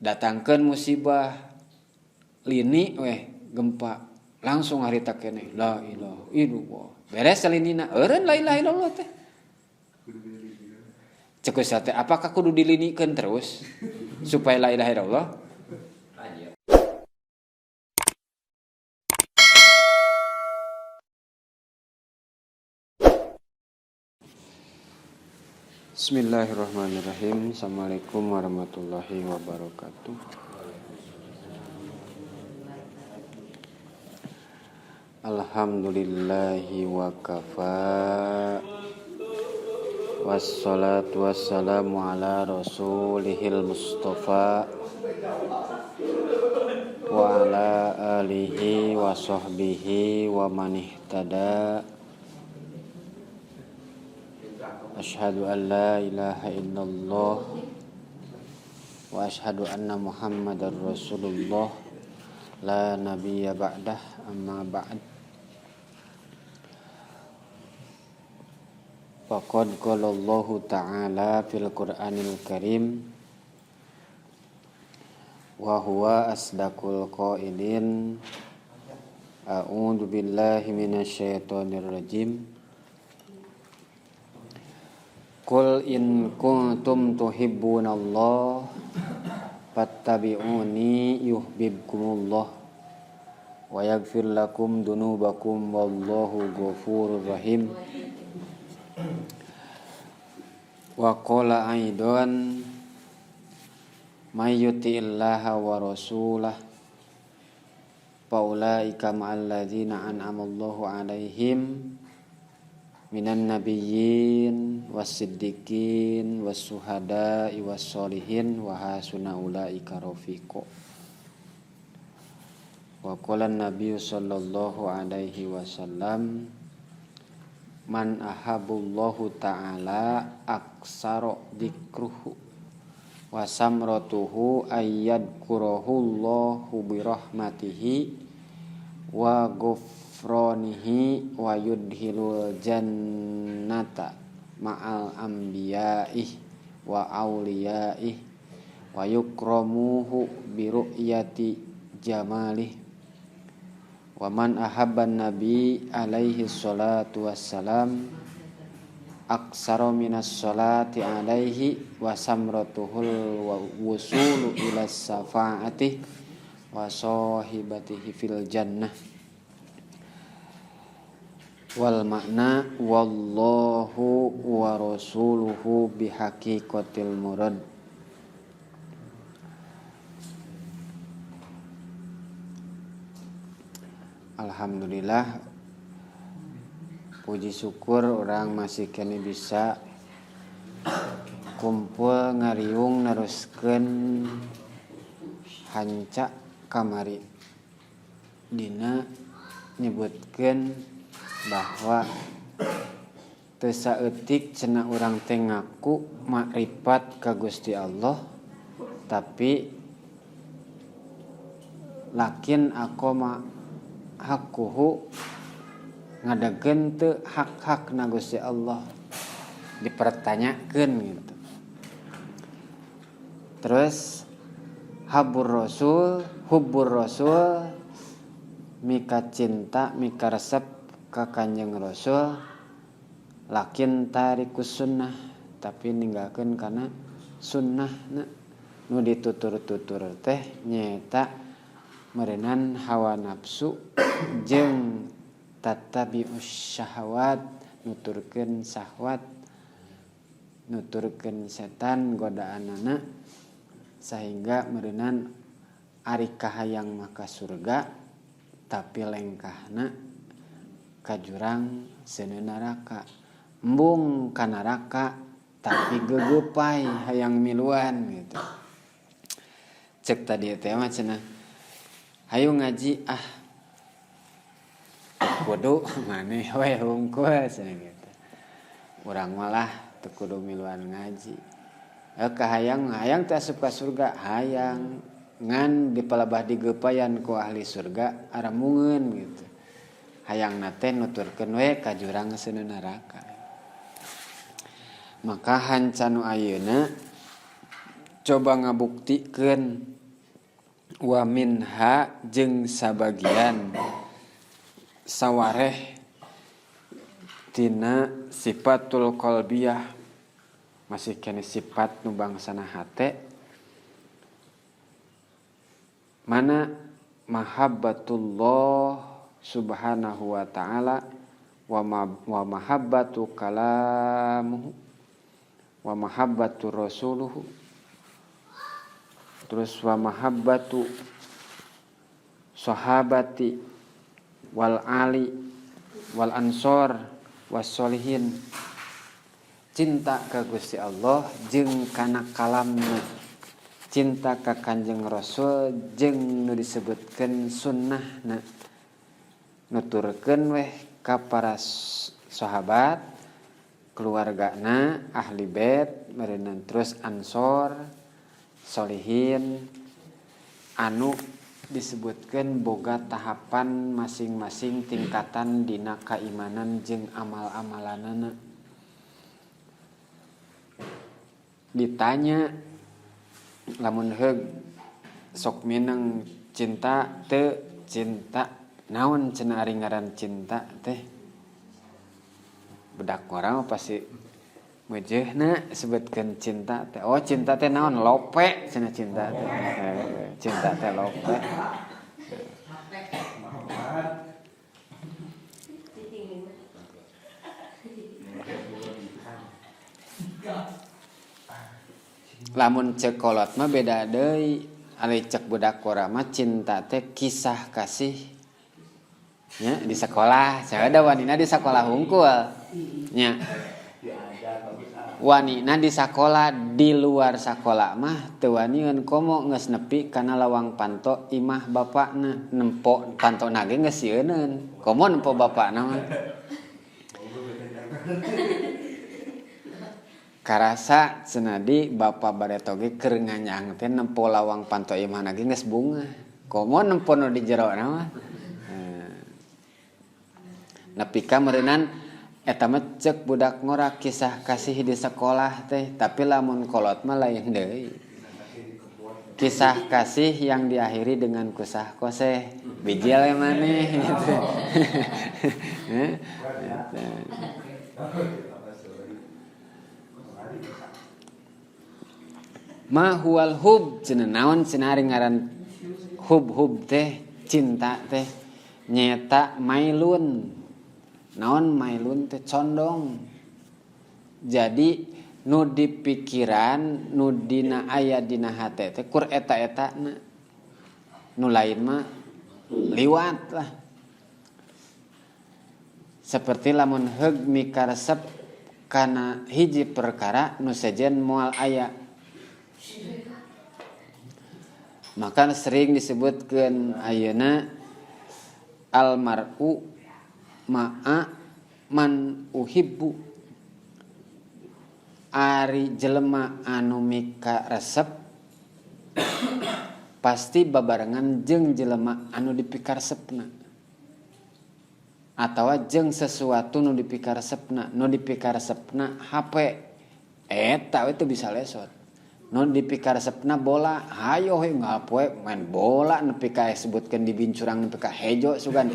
datangkeun musibah lini gempa langsung harita keneh la ilaha illallah beres salinina eureun la ilaha illallah teh ceuk teh apakah kudu dilinikeun terus supaya la ilaha illallah. Bismillahirrahmanirrahim. Assalamualaikum warahmatullahi wabarakatuh. Alhamdulillahi wa kafa. Wassalatu wassalamu ala rasulihil mustafa wa ala alihi wa sahbihi wa man ihtada. Asyhadu an la ilaha illallah wa asyhadu anna Muhammadar Rasulullah la nabiyya ba'dah amma ba'd. Faqad qala Allah ta'ala fil Qur'anil Karim wa huwa asdaqul qailin. A'udzu billahi minasy syaithanir rajim. Qul in kuntum tuhibbunallah fattabi'uni yuhibbukumullah wa yaghfir lakum dunubakum wallahu ghafurur rahim. Wa qala aidan may yuti'illaha wa rasulah fa ulaika ma'al ladzina an'ama Allahu 'alaihim minan nabiyyin was-siddiqin was-syuhada'i was-sholihin wa hasuna ulaika rafiqa. Wa qala an-nabiy sallallahu alaihi wasallam man ahabballahu ta'ala aksara dzikruhu wa samratuhu ayyadkurahu Allahu bi rahmatihi wa ghufranihi wa yudhilul jannata ma'al anbiya'i wa awliya'i wa yukramuhu bi ru'yati jamalih. Wa man ahabban nabi alaihi salatu wassalam aksara minas salati alaihi wa samratuhul wusulu ila safa'ati wa sahibatihi fil jannah. Wal makna wallahu wa rasuluhu bihaqiqatil murad. Alhamdulillah, puji syukur orang masih kini bisa kumpul ngariung neruskeun hanca kamari dina nyebutkeun bahwa teu saeutik cenah urang teh ngaku makrifat ka Gusti Allah tapi lakin akoma hakuhu ngadageun teu hak-hak na Gusti Allah dipertanyakeun gitu. Terus hubbur rasul mika cinta mika resep ka Kanjeng Rasul lakin tarikus sunnah tapi ninggalkeun kana sunnahna nu ditutur-tutur teh nyaeta merenan hawa nafsu jeung tatabi'us syahwat nuturkeun syahwat nuturkeun setan godaanana sehingga merenan ari kahayang maka surga tapi lengkahna ka jurang seuneu neraka embung ka neraka tapi gegepai hayang miluan gitu. Cek tadi teh mah cenah hayu ngaji kudu maneh we hungkul cenah gitu. Urang malah teu kudu miluan ngaji. Kahayang teh asup ka surga hayang ngan dipalabah digepayan ku ahli surga aramungeun gitu. Hayangna teh nuturkeun we ka jurang seuneu neraka. Maka hancanu ayeuna coba ngabuktikeun wa minha jeung sabagian sawareh tina sifatul qalbiyah masih kene sifat nu bangsana hate mana mahabbatullah subhanahu wa ta'ala wa mahabbatu kalamuhu wa mahabbatu rasuluhu terus wa mahabbatu sahabati wal ali wal ansor was solihin cinta ka Gusti Allah jeung kana kalamna cinta ka Kanjeng Rasul jeung nu disebutkeun sunnahna nuturkeun weh ka para sahabat keluargana ahli bait meureunna terus ansor solihin anu disebutkeun boga tahapan masing-masing tingkatan dina keimanan jeung amal-amalanana. Ditanya lamun heug sok mineng cinta teu cinta naon cenah ari ngaran cinta teh budak urang pasti meujeuna sebutkeun cinta teh oh cinta teh naon lope cenah cinta teh cinta teh lope lamun cek kolot mah beda deui ari cek budak urang mah cinta teh kisah kasih nya di sekolah saya ada wanina di sekolah hungkul nya wanina di sekolah di luar sekolah mah teu wani ngan komo geus nepi kana lawang panto imah bapakna nempo pantona ge geus sieuneun komo nempo bapakna mah karasa cenadi bapak bareto ge keur nganyang teh nempo lawang panto imahna ge geus bunga komo nempo nu di jerona mah nepi ka meureunan eta mah ceuk budak ngora kisah kasih di sekolah teh tapi lamun kolot mah lain deui kisah kasih yang diakhiri dengan kusah koseh bijil maneh gitu ma huwal hub cenah naon cenah ari ngaran hub teh cinta teh nyata mailun naon mailun teh condong jadi nu di pikiran nu dina aya dina hate teh kur eta-etana nu lain mah liwat lah seperti lamun heug mikaresep kana hiji perkara nu sejen moal aya maka sering disebutkeun ayeuna almar'u ma'a man uhibbu ari jelema anu mika resep pasti babarengan jeung jelema anu dipikaresepna atawa jeung sesuatu nu dipikaresepna HP eta we teu bisa lesot nu dipikaresepna bola hayo we ngapoe main bola nepi ka sebutkeun di bincurang nepi ka hejo sugan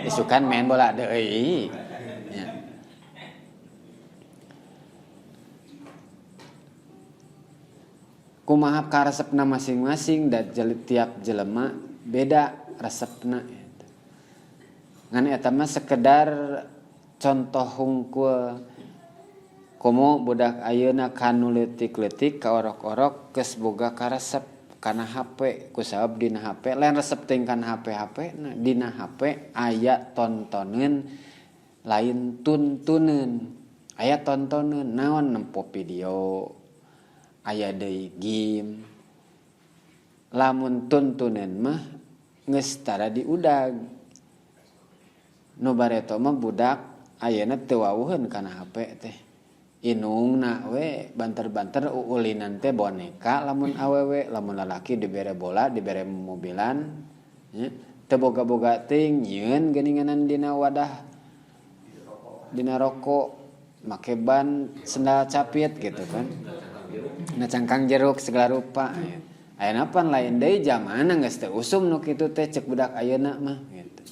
isukan main bola deui nya kumaha karesepna masing-masing da tiap jelema beda resepna ngan eta mah sekedar contoh hungkul komo budak ayeuna kanu leutik-leutik ka orok-orok geus boga karesep kana HP kusabab dina HP lain resep teh kana HP nah dina HP aya tontoneun lain tuntuneun aya tontoneun naon nempo video aya deui game lamun tuntuneun mah geus tara diudag nu bareto mah budak ayeuna teu wawuheun kana HP teh inungna we banter-banter uulinan teh boneka lamun awewe lamun lalaki dibere bola dibere mobilan nya teu boga-boga teuing nyieun geuninganan dina wadah dina rokok make ban sendal capit gitu kan cangkang jeruk segala rupa. Ayeuna pan lain deui zamana geus teu usum nu kitu teh cek budak ayeuna mah gitu.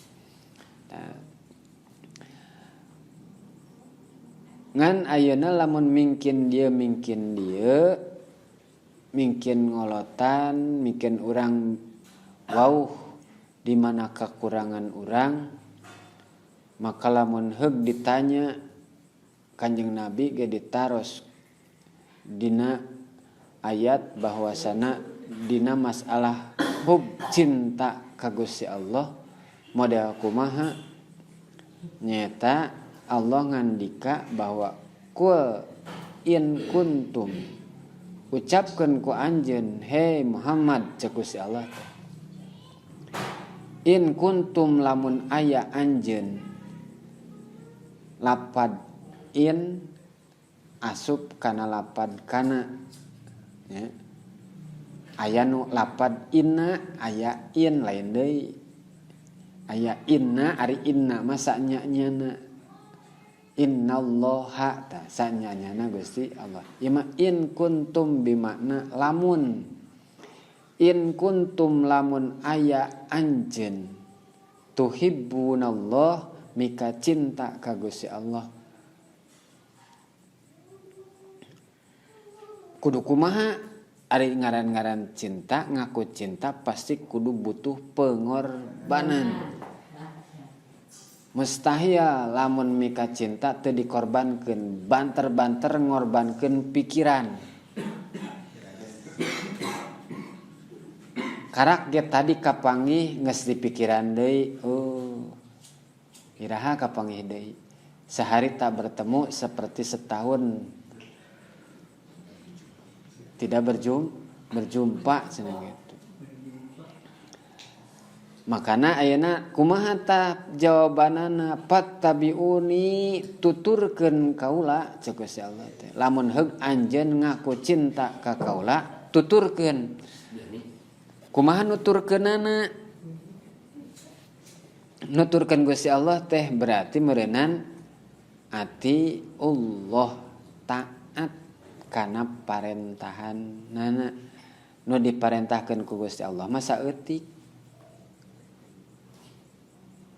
Ngan ayeuna lamun mingkin dia mingkin ngolotan, mingkin urang wauh di mana kekurangan urang, maka lamun heug ditanya Kanjeng Nabi ge ditaros dina ayat bahwasana dina masalah hub cinta ka Gusti Allah model kumaha nyata Allah ngandika bahwa kul in kuntum ucapkeun ku anjeun hei Muhammad cek Gusti Allah in kuntum lamun aya anjeun lapad in asup kana lapad kana ya. Aya nu lapad inna aya in lain deui aya inna ari inna masa nya-nyana innallaha ta sanya-nyana Gusti Allah ima in kuntum bimakna lamun in kuntum lamun aya anjeun tuhibbunallah mika cinta ka Gusti Allah kudu kumaha ari ngaran-ngaran cinta ngaku cinta pasti kudu butuh pengorbanan mustahil lamun mika cinta teu dikorbankeun banter-banter ngorbankeun pikiran karak ge tadi kapanggih geus dipikiran deui iraha kapanggih deui sehari tak bertemu seperti setahun tidak berjumpa cenah gitu. Makana ayeuna kumaha tah jawabanana fattabiuni tuturkeun kaula cek Gusti Allah teh. Lamun heug anjeun ngaku cinta ka kaula tuturkeun. Kumaha nuturkeunana? Nuturkeun Gusti Allah teh berarti meureunnan ati Allah taat kana parentahan nana nu diparentahkeun ku Gusti Allah masa eutik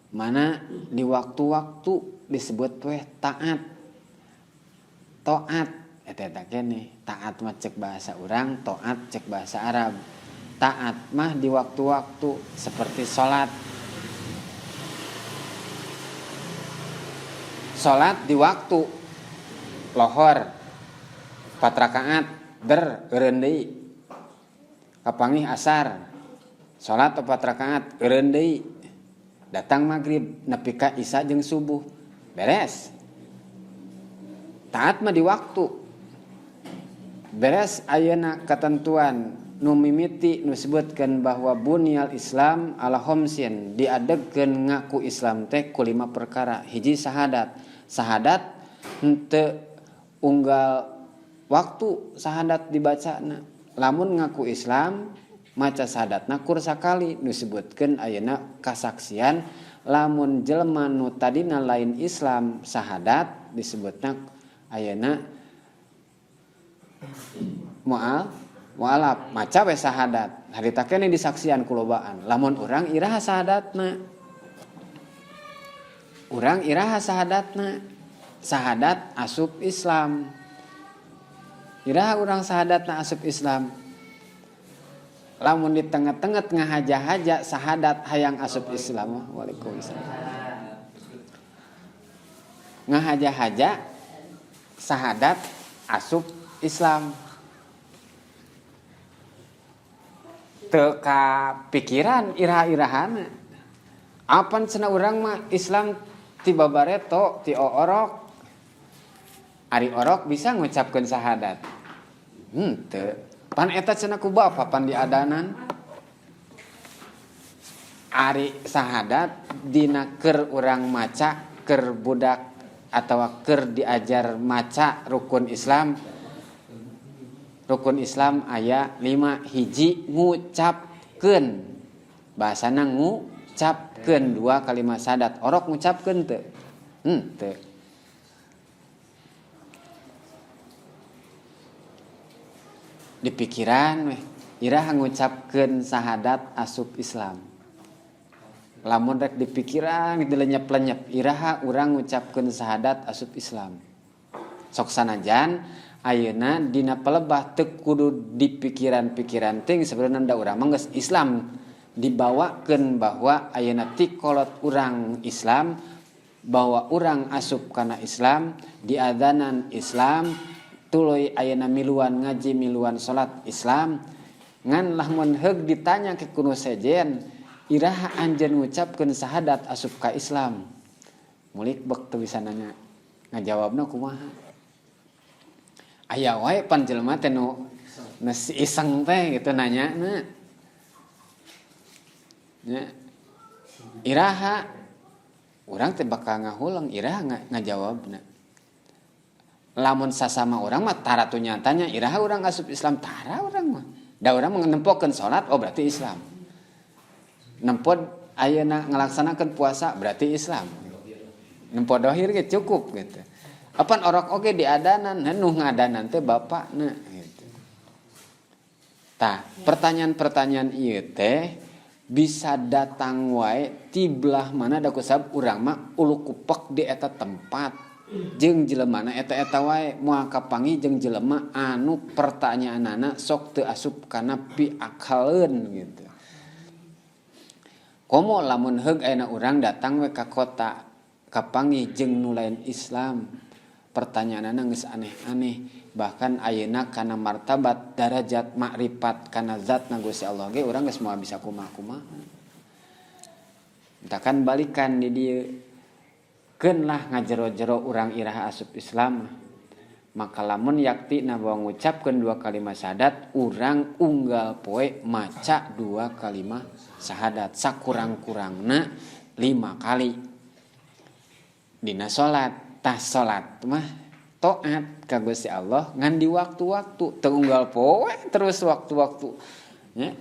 mana di waktu-waktu disebut teh taat eta keneh taat mah cek bahasa urang taat cek bahasa Arab taat mah di waktu-waktu seperti salat di waktu lohor 4 rakaat eureun deui kapanggih asar salat 4 rakaat eureun deui datang maghrib nepi ka isya jeung subuh beres taat mah di waktu beres ayeuna ketentuan nu mimiti nu sebutkeun bahwa bunyal Islam ala khamsin diadegkeun ngaku Islam teh ku 5 perkara hiji sahadat henteu unggal waktu sahadat dibacana lamun ngaku Islam maca sahadatna kur sakali nu disebutkeun ayeuna kasaksian lamun jelema nu tadina lain Islam sahadat disebutna ayeuna mualaf maca we sahadat harita keneh disaksian kulobaan lamun urang iraha sahadatna sahadat asup Islam iraha urang sahadatna asup Islam lamun di tengah-tengah ngahaja-haja sahadat hayang asup Islam waalaikumsalam ngahaja-haja sahadat asup Islam teu kapikiran iraha-irahana apan cenah urang mah Islam ti babareto ti orok ari orok bisa ngucapkeun sahadat teu pan eta cenah ku bapa pan diadanan ari sahadat dina keur urang maca keur budak atawa keur diajar maca rukun Islam aya 5 hiji ngucapkeun bahasana ngucapkeun 2 kalimat syahadat orok ngucapkeun teu teu di pikiran weh iraha ngucapkeun sahadat asup Islam. Lamun rek di pikiran gitu lenyep-lenyep iraha urang ngucapkeun sahadat asup Islam. Sok sanajan ayeuna dina pelebah teu kudu di pikiran-pikiran teh sebenarnya da urang mah geus Islam dibawakeun bahwa ayeuna ti kolot urang Islam bahwa urang asup kana Islam diadanan Islam tuluy ayeuna miluan ngaji miluan salat Islam ngan lamun heug ditanya ke kuno sejen iraha anjeun ngucapkeun sahadat asup ka Islam mulik bek teu bisa nanya ngajawabna kumaha aya wae pan jelema teh nu si iseng teh gitu nanyana nya iraha urang teh bakal ngahulang iraha ngajawabna lamun sasama urang mah tara tu nyatanya iraha urang asup Islam tara urang mah da urang nempokeun salat oh berarti Islam nempod ayeuna ngalaksanakeun puasa berarti Islam nempod dohir ge cukup gitu apan orok oge diadanan nu ngadanan teh bapakna gitu tah pertanyaan-pertanyaan ieu teh bisa datang wae ti belah mana da kusab urang mah ulu kupek di eta tempat jeung jelemana eta-eta wae moal kapangi jeung jelema anu pertanyaanana sok teu asup kana piakaleun gitu. Komo lamun heug ayeuna urang datang we ka kota kapangi jeung nu lain Islam pertanyaanana geus aneh-aneh bahkan ayeuna kana martabat darajat makrifat kana zatna Gusti Allah ge urang geus moal bisa kumaha-kumaha. Entakan balikan di dieu keun lah ngajero-jero urang iraha asup Islam maka lamun yaktina bahwa ngucapkeun 2 kalimat syahadat urang unggal poe maca 2 kalimat syahadat sakurang-kurangna 5 kali dina salat tah salat mah taat ka Gusti Allah ngan di waktu-waktu teu unggal poe terus waktu-waktu nya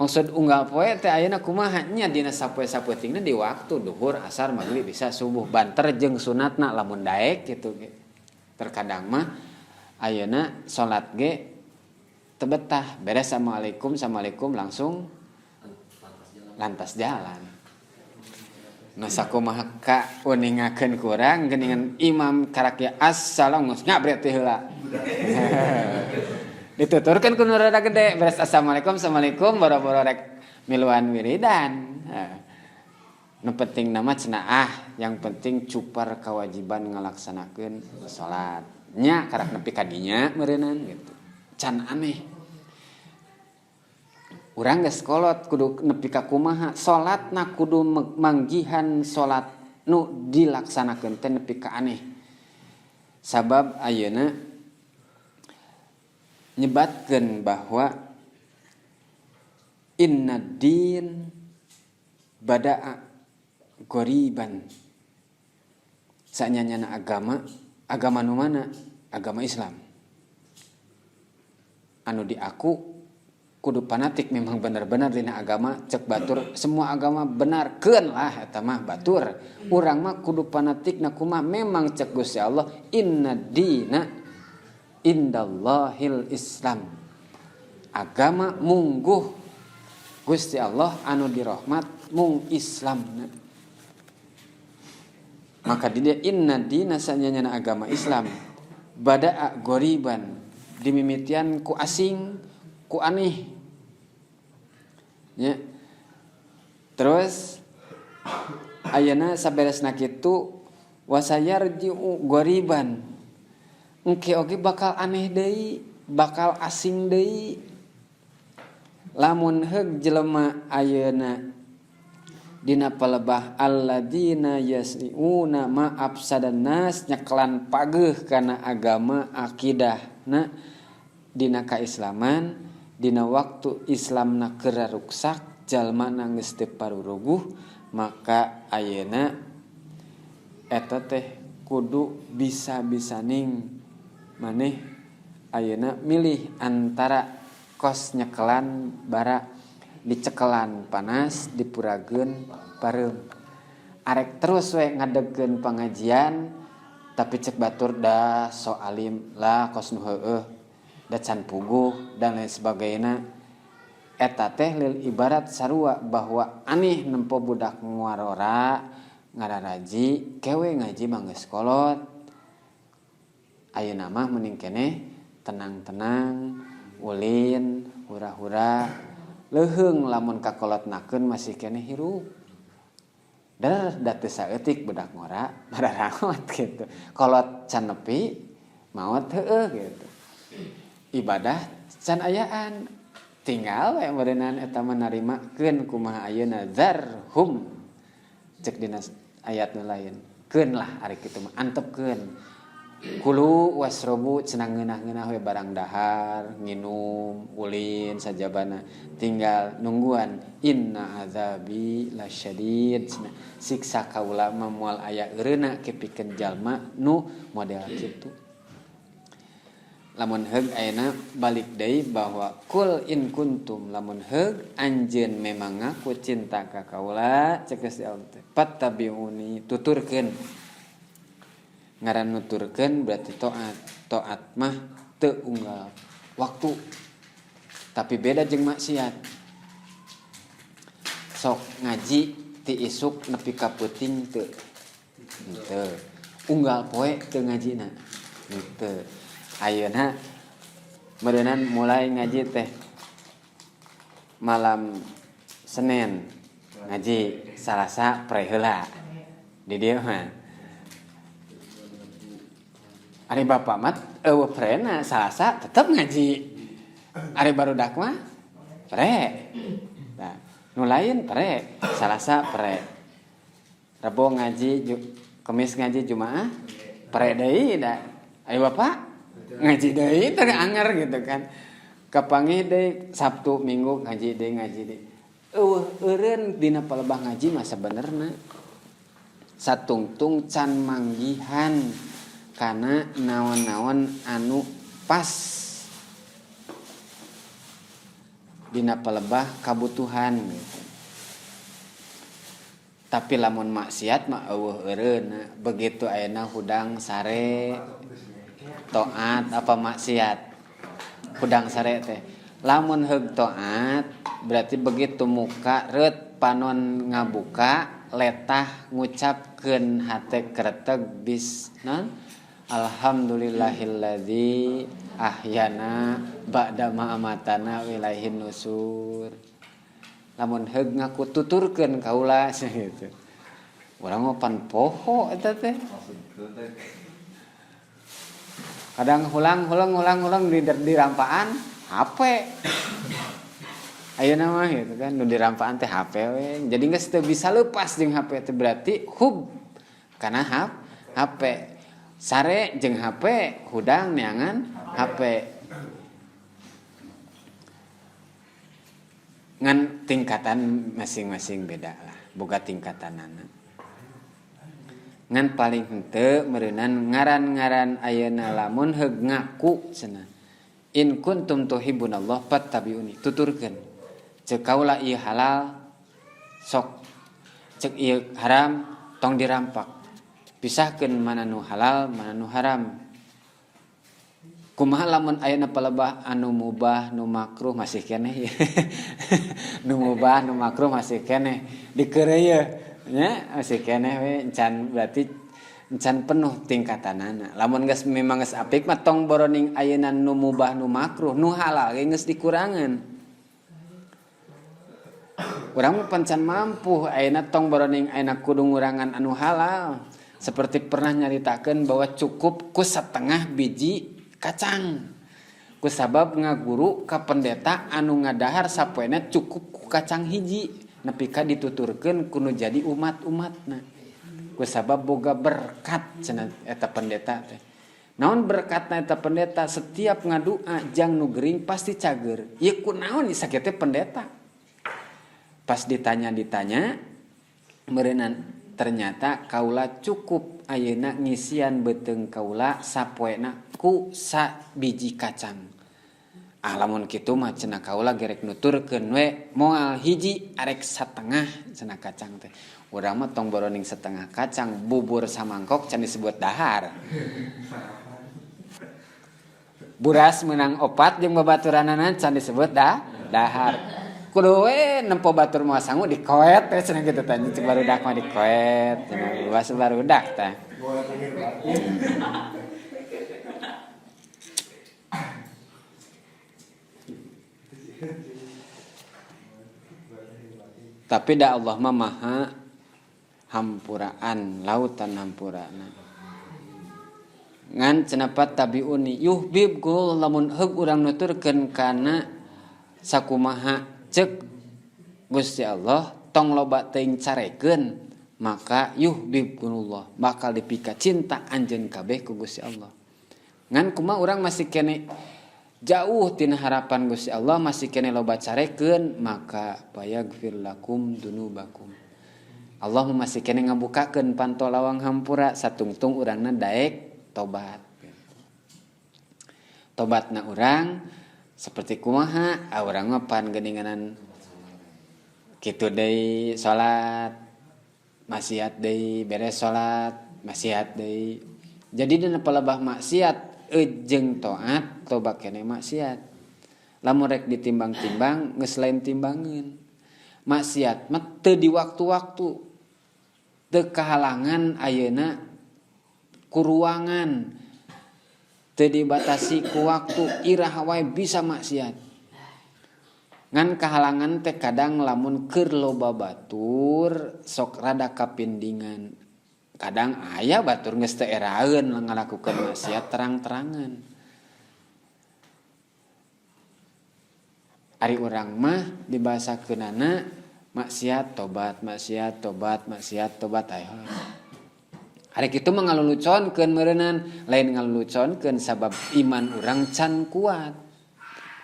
maksud unggal poe teh ayeuna kumaha nya dina sapoe-sapoetingna di waktu duhur asar magrib bisa subuh banter jeung sunatna lamun daek kitu terkadang mah ayeuna salat ge teu betah beres assalamualaikum langsung lantas jalan nah sakumaha ka uningakeun kurang geuningan imam karaki assalamu ngabret teh heula dituturkeun ku nu rada gede beres assalamualaikum boro-boro rek miluan wiridan nu penting nama cenah yang penting cupar kewajiban ngalaksanakeun salat nya karak nepi ka dinya meureunana gitu can aneh urang geus kolot kudu nepi ka kumaha salatna kudu manggihan salat nu dilaksanakeun teh nepi ka aneh sabab ayeuna nyebatkeun bahwa inna din bada'a goriban sanyanyana agama nu mana agama Islam anu diaku kudu fanatik memang benar-benar dina agama cek batur semua agama benarkeun lah eta mah batur urang mah kudu fanatikna kumaha memang cek Gusti Allah inna dina indallahil Islam agama mungguh Gusti Allah anu dirahmat mung Islamna maka dia inna dina sanyana agama Islam bada'a goriban dimimitian ku asing ku aneh ya terus ayeuna saberesna kitu wasayarji'u goriban engke oge bakal aneh deui bakal asing deui lamun heug jelema ayeuna dina palebah alladzina yasniuna ma afsadan nas nyeklan pageuh kana agama akidahna dina kaislaman dina waktu Islamna keur ruksak jalmana geus teu paruruguh maka ayeuna eta teh kudu bisa-bisaning maneh ayeuna milih antara kos nyekelan bara dicekelan panas dipurageun pareum arek terus we ngadegkeun pangajian tapi cek batur da so alim lah kos nu heueuh da can puguh dan lain sebagainya. Eta teh lil ibarat sarua bahwa aneh nempo budak nguarora ngararaji kewe ngaji manggeus kolot. Ayeuna mah mending keneh tenang-tenang, ulin, hura-hura, leuheung lamun kakolotnakeun masih keneh hirup. Dar da teu saeutik budak ngora bararangot gitu. Kolot can nepi maot heueuh gitu. Ibadah can ayaan. Tinggal we meureunana eta manarimakeun kumaha ayeuna zarhum. Cek dina ayat nu lain. Keun lah ari kitu mah antepkeun. Kulu wasrobu cenah ngeunah-ngeunah we barang dahar, nginum, ulin sajabana. Tinggal nungguan inna azabi lasyadid. Siksa kaula mah moal aya eureuna kepikeun jalma nu model kitu. Lamun heug ayeuna balik deui bahwa kul in kuntum lamun heug anjeun memang ngaku cinta ka kaula cek geus Allah teh fattabiuni tuturkeun. Ngaran nuturkeun berarti taat mah teu unggal waktu tapi beda jeung maksiat. Sok ngaji ti isuk nepi ka peuting teu henteu unggal poe teu ngajina henteu. Ayeuna meureunana mulai ngaji teh malam Senin ngaji Salasa pre heula di dieu mah ari bapak mah eueuh prena Salasa tetep ngaji ari barudak mah pre nah nu lain pre Salasa pre Rebo ngaji Kamis ngaji Jumaah pre deui da ari bapak ngaji deui teu anger gitu kan. Kapanggih deui Sabtu Minggu ngaji deui. Eureun dina palebah ngaji mah sabenerna satungtung can manggihan kana naon-naon anu pas dina palebah kabutuhan gitu. Tapi lamun maksiat mah eueuh eureun begitu ayeuna hudang sare taat apa maksiat hudang sare teh lamun heug taat berarti begitu muka reut panon ngabuka letah ngucapkeun hate kreteg bisnan alhamdulillahilladzi ahyana ba'da ma amatana wa ilaihin nusur. Lamun heug ngaku tuturkeun kaula gitu urang mah pan poho eta teh kadang hulang di rampaan HP. Ayeuna mah gitu kan nu di rampaan teh HP we. Jadi geus teu bisa leupas jeung HP teh berarti hub kana HP. Sare jeung HP, hudang neangan HP. Ngan tingkatan masing-masing beda lah, boga tingkatanana. Ngan paling henteu meureunana ngaran-ngaran ayeuna lamun heug ngaku cenah in kuntum tuhibbunallah fattabi'uni tuturkeun ceuk kaula ieu halal sok ceuk ieu haram tong dirampak pisahkeun mana nu halal mana nu haram. Kumaha lamun ayeuna palebah anu mubah nu makruh masih keneh nu mubah nu makruh masih keneh dikeureuy nya masih keneh we encan berarti encan penuh tingkatanana. Lamun geus memang geus apik mah tong boroning ayeuna nu mubah nu makruh nu halal ge geus dikurangan. Urang mah pancan mampu ayeuna tong boroning ayeuna kudu ngurangan anu halal. Seperti pernah nyaritakeun bahwa cukup ku setengah biji kacang. Ku sabab ngaguru ka pendeta anu ngadahar sapoena cukup ku kacang hiji. Nepi ka dituturkeun kudu jadi umat-umatna. Ku sabab boga berkat cenah eta pendeta teh. Naon berkatna eta pendeta setiap ngadua jang nu gering pasti cager. Ieu kunaon ieu sakieu teh pendeta. Pas ditanya meureunana ternyata kaula cukup ayeuna ngisian beuteung kaula sapoena ku sabiji kacang. Lamun kitu mah cenah kaula gerek nuturkeun we moal hiji arek satengah cenah kacang teh. Urang mah tong boroning setengah kacang bubur samangkok can disebut dahar. Buras menang opat jeung babaturanana can disebut dahar. Kudu we nempo batur moal sangu dikoet teh cenah kitu teh cek barudak mah dikoet cenah bahasa barudak teh. Tapi da Allah mah maha hampuraan, lautan hampurana. Ngan cenapa tabiuni yuhibbu lamun heug urang nuturkeun kana sakumaha cek Gusti Allah tong loba teuing carekeun maka yuhibbukumullah bakal dipika cinta anjeun kabeh ku Gusti Allah. Ngan kumaha urang masih kene jauh tina harapan Gusti Allah masih kene loba carekeun maka payaghfir lakum dunubakum. Allah masih kene ngabukakeun panto lawang hampura satungtung urangna daek tobat. Tobatna urang seperti kumaha? Urang mah pan geuninganan kitu deui salat, maksiat deui, beres salat, maksiat deui. Jadi dina palebah maksiat jeung taat, tobat keneh maksiat. Lamun rek ditimbang-timbang geus lain timbangeun. Maksiat mah teu di waktu-waktu. Teu kahalangan ayeuna ku ruangan teu dibatasi ku waktu iraha wae bisa maksiat. Ngan kahalangan teh kadang lamun keur loba batur sok rada kapindingan. Kadang aya batur geus teu eraeun ngalakukeun maksiat terang-terangan. Ari urang mah dibahasakeunana maksiat tobat, maksiat tobat, maksiat tobat ayo. Hari kitu mah ngaluluconkeun meureunnan, lain ngaluluconkeun sabab iman urang can kuat.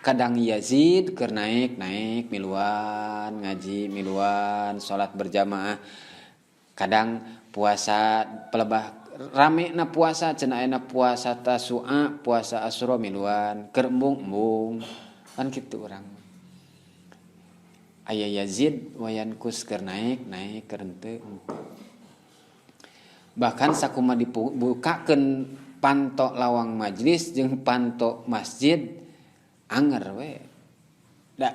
Kadang yazid keur naik miluan ngaji miluan salat berjamaah. Kadang puasa pelebah ramena puasa cenah ayeuna puasa Tasu'a, puasa Asyura miluan, keur embung-embung. Kan kitu urang. Aya yazid wayankus keur naik keur henteu. Bahkan sakuma dibukakeun panto lawang majlis jeung panto masjid anger we. Da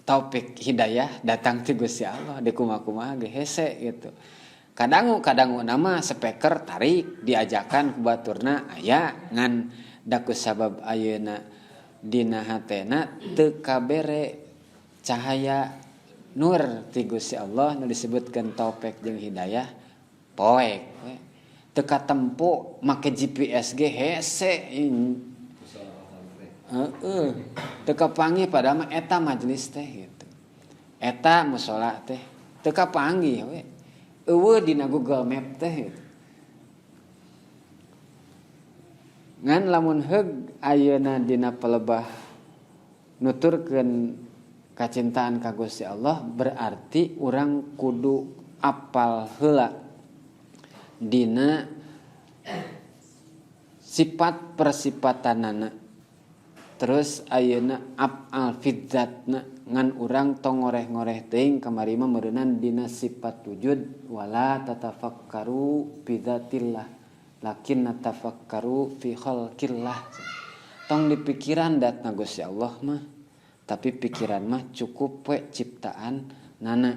taufik hidayah datang ti Gusti Allah di kumaha-kumaha ge hese gitu. Kadang nama speaker tarik diajakan ku baturna aya ngan da ku sabab ayeuna dina hatena teu kabere cahaya nur ti Gusti Allah nu disebutkeun taufik jeung hidayah poek we. Teu katempo make GPS ge hese. Teu kapanggih padahal mah eta majelis teh gitu. Eta mushola teh teu kapanggih we. Eueuh dina Google Map teh gitu. Ngan lamun heug ayeuna dina pelebah nuturkeun kacintaan ka Gusti Allah berarti urang kudu apal heula dina sifat persifatanana. Terus ayeuna af'al fidzatna ngan urang tong ngoreh-ngoreh teuing kamari mah meureunan dina sifat wujud wala tatafakkaru fi dzatillah lakin natafakkaru fi khalqillah. Tong dipikiran datna Gusti Allah mah tapi pikiran mah cukup we ciptaan nana.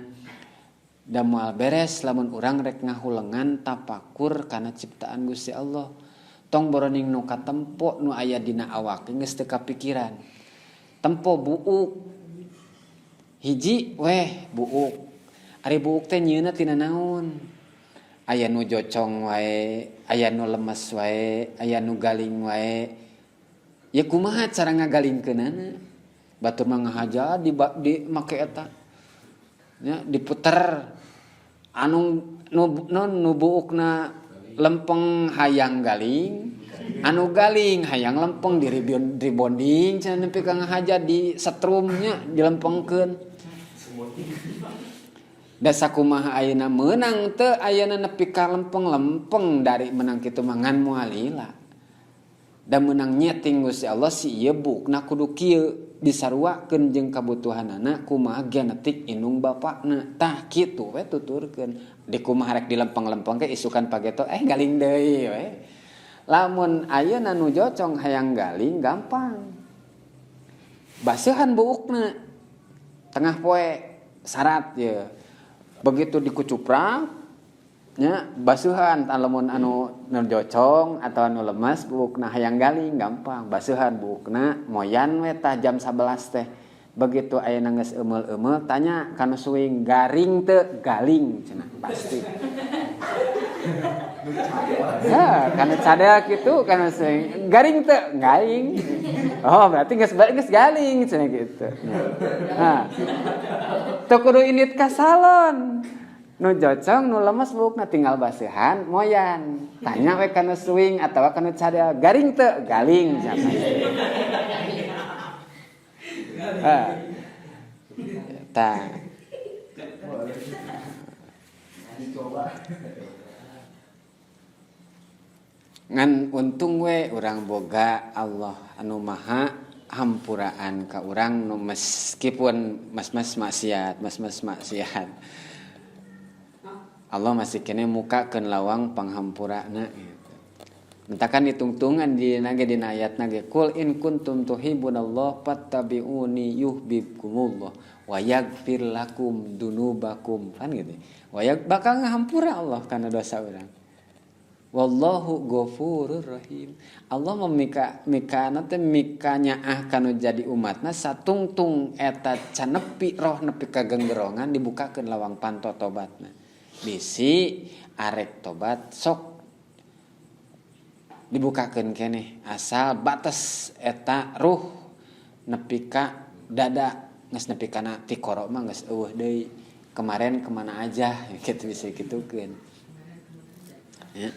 Da moal beres lamun urang rek ngahulengan tapakur kana ciptaan Gusti Allah. Tong boroning nu katempo nu aya dina awak geus teu kapikiran. Tempo buuk. Hiji weh buuk. Ari buuk teh nyieunna tina naon? Aya nu jocong wae, aya nu lemes wae, aya nu galing wae. Ya kumaha cara ngagalingkeunana? Batur mah ngahaja di make eta. Ya diputer anu nu buukna lempeng hayang galing, anu galing hayang lempeng di rebonding cenah nepi ka ngahaja di setrumnya dilempengkeun. Da sakumaha ayeuna meunang teu ayeuna nepi ka lempeng-lempeng dari menang kitu mah ngan moal lila. Da meunang nyeting Gusti Allah si ieu bukna kudu kieu disaruakeun jeung kabutuhanana kumaha genetik indung bapakna. Tah kitu we tuturkeun. Di kumaha rek dilempeng-lempeng ke isukan pageto galing deui we. Lamun ayeuna nu jocong hayang galing gampang. Basuhan buukna tengah poe syarat ya. Begitu dikucuprak nya basuhan lamun anu jocong atau anu lemas buukna hayang galing gampang. Basuhan buukna moyan we tah jam 11 teh. Begitu ayeuna geus eumel-eumel tanya kana suing garing teu galing cenah pasti. Ya, karena cadel gitu, karena sing garing teu garing. Oh, berarti geus galing cenah gitu. Nah. Teu kudu indit ka salon. Nu jocong, nu lemes buukna tinggal basuhan, moyan. Tanya we kana suing atawa kana cadel, garing teu galing cenah. Tah. Ngan untung we urang boga Allah anu maha hampuraan ka urang nu meskipun mas-mas maksiat. Allah masih kene mukakeun lawang panghampurana gitu. Mentakan ditungtungan dina ge dina ayatna ge qul in kuntum tuhibbunallah fattabi'uni yuhibbukumullah wa yaghfir lakum dunubakum kan gitu. Wa bakal ngahampura Allah kana dosa urang. Wallahu ghafurur rahim. Allah mikana teh mikanya kanu jadi umatna satungtung eta can nepi roh nepi ka genggerongan dibukakeun lawang panto tobatna. Bisi arek tobat sok dibukakeun keneh asal batas eta ruh nepi ka dada geus nepi kana tikoro mah geus eueuh deui. Kemarin kemana aja kitu bisa kitukeun. Ya.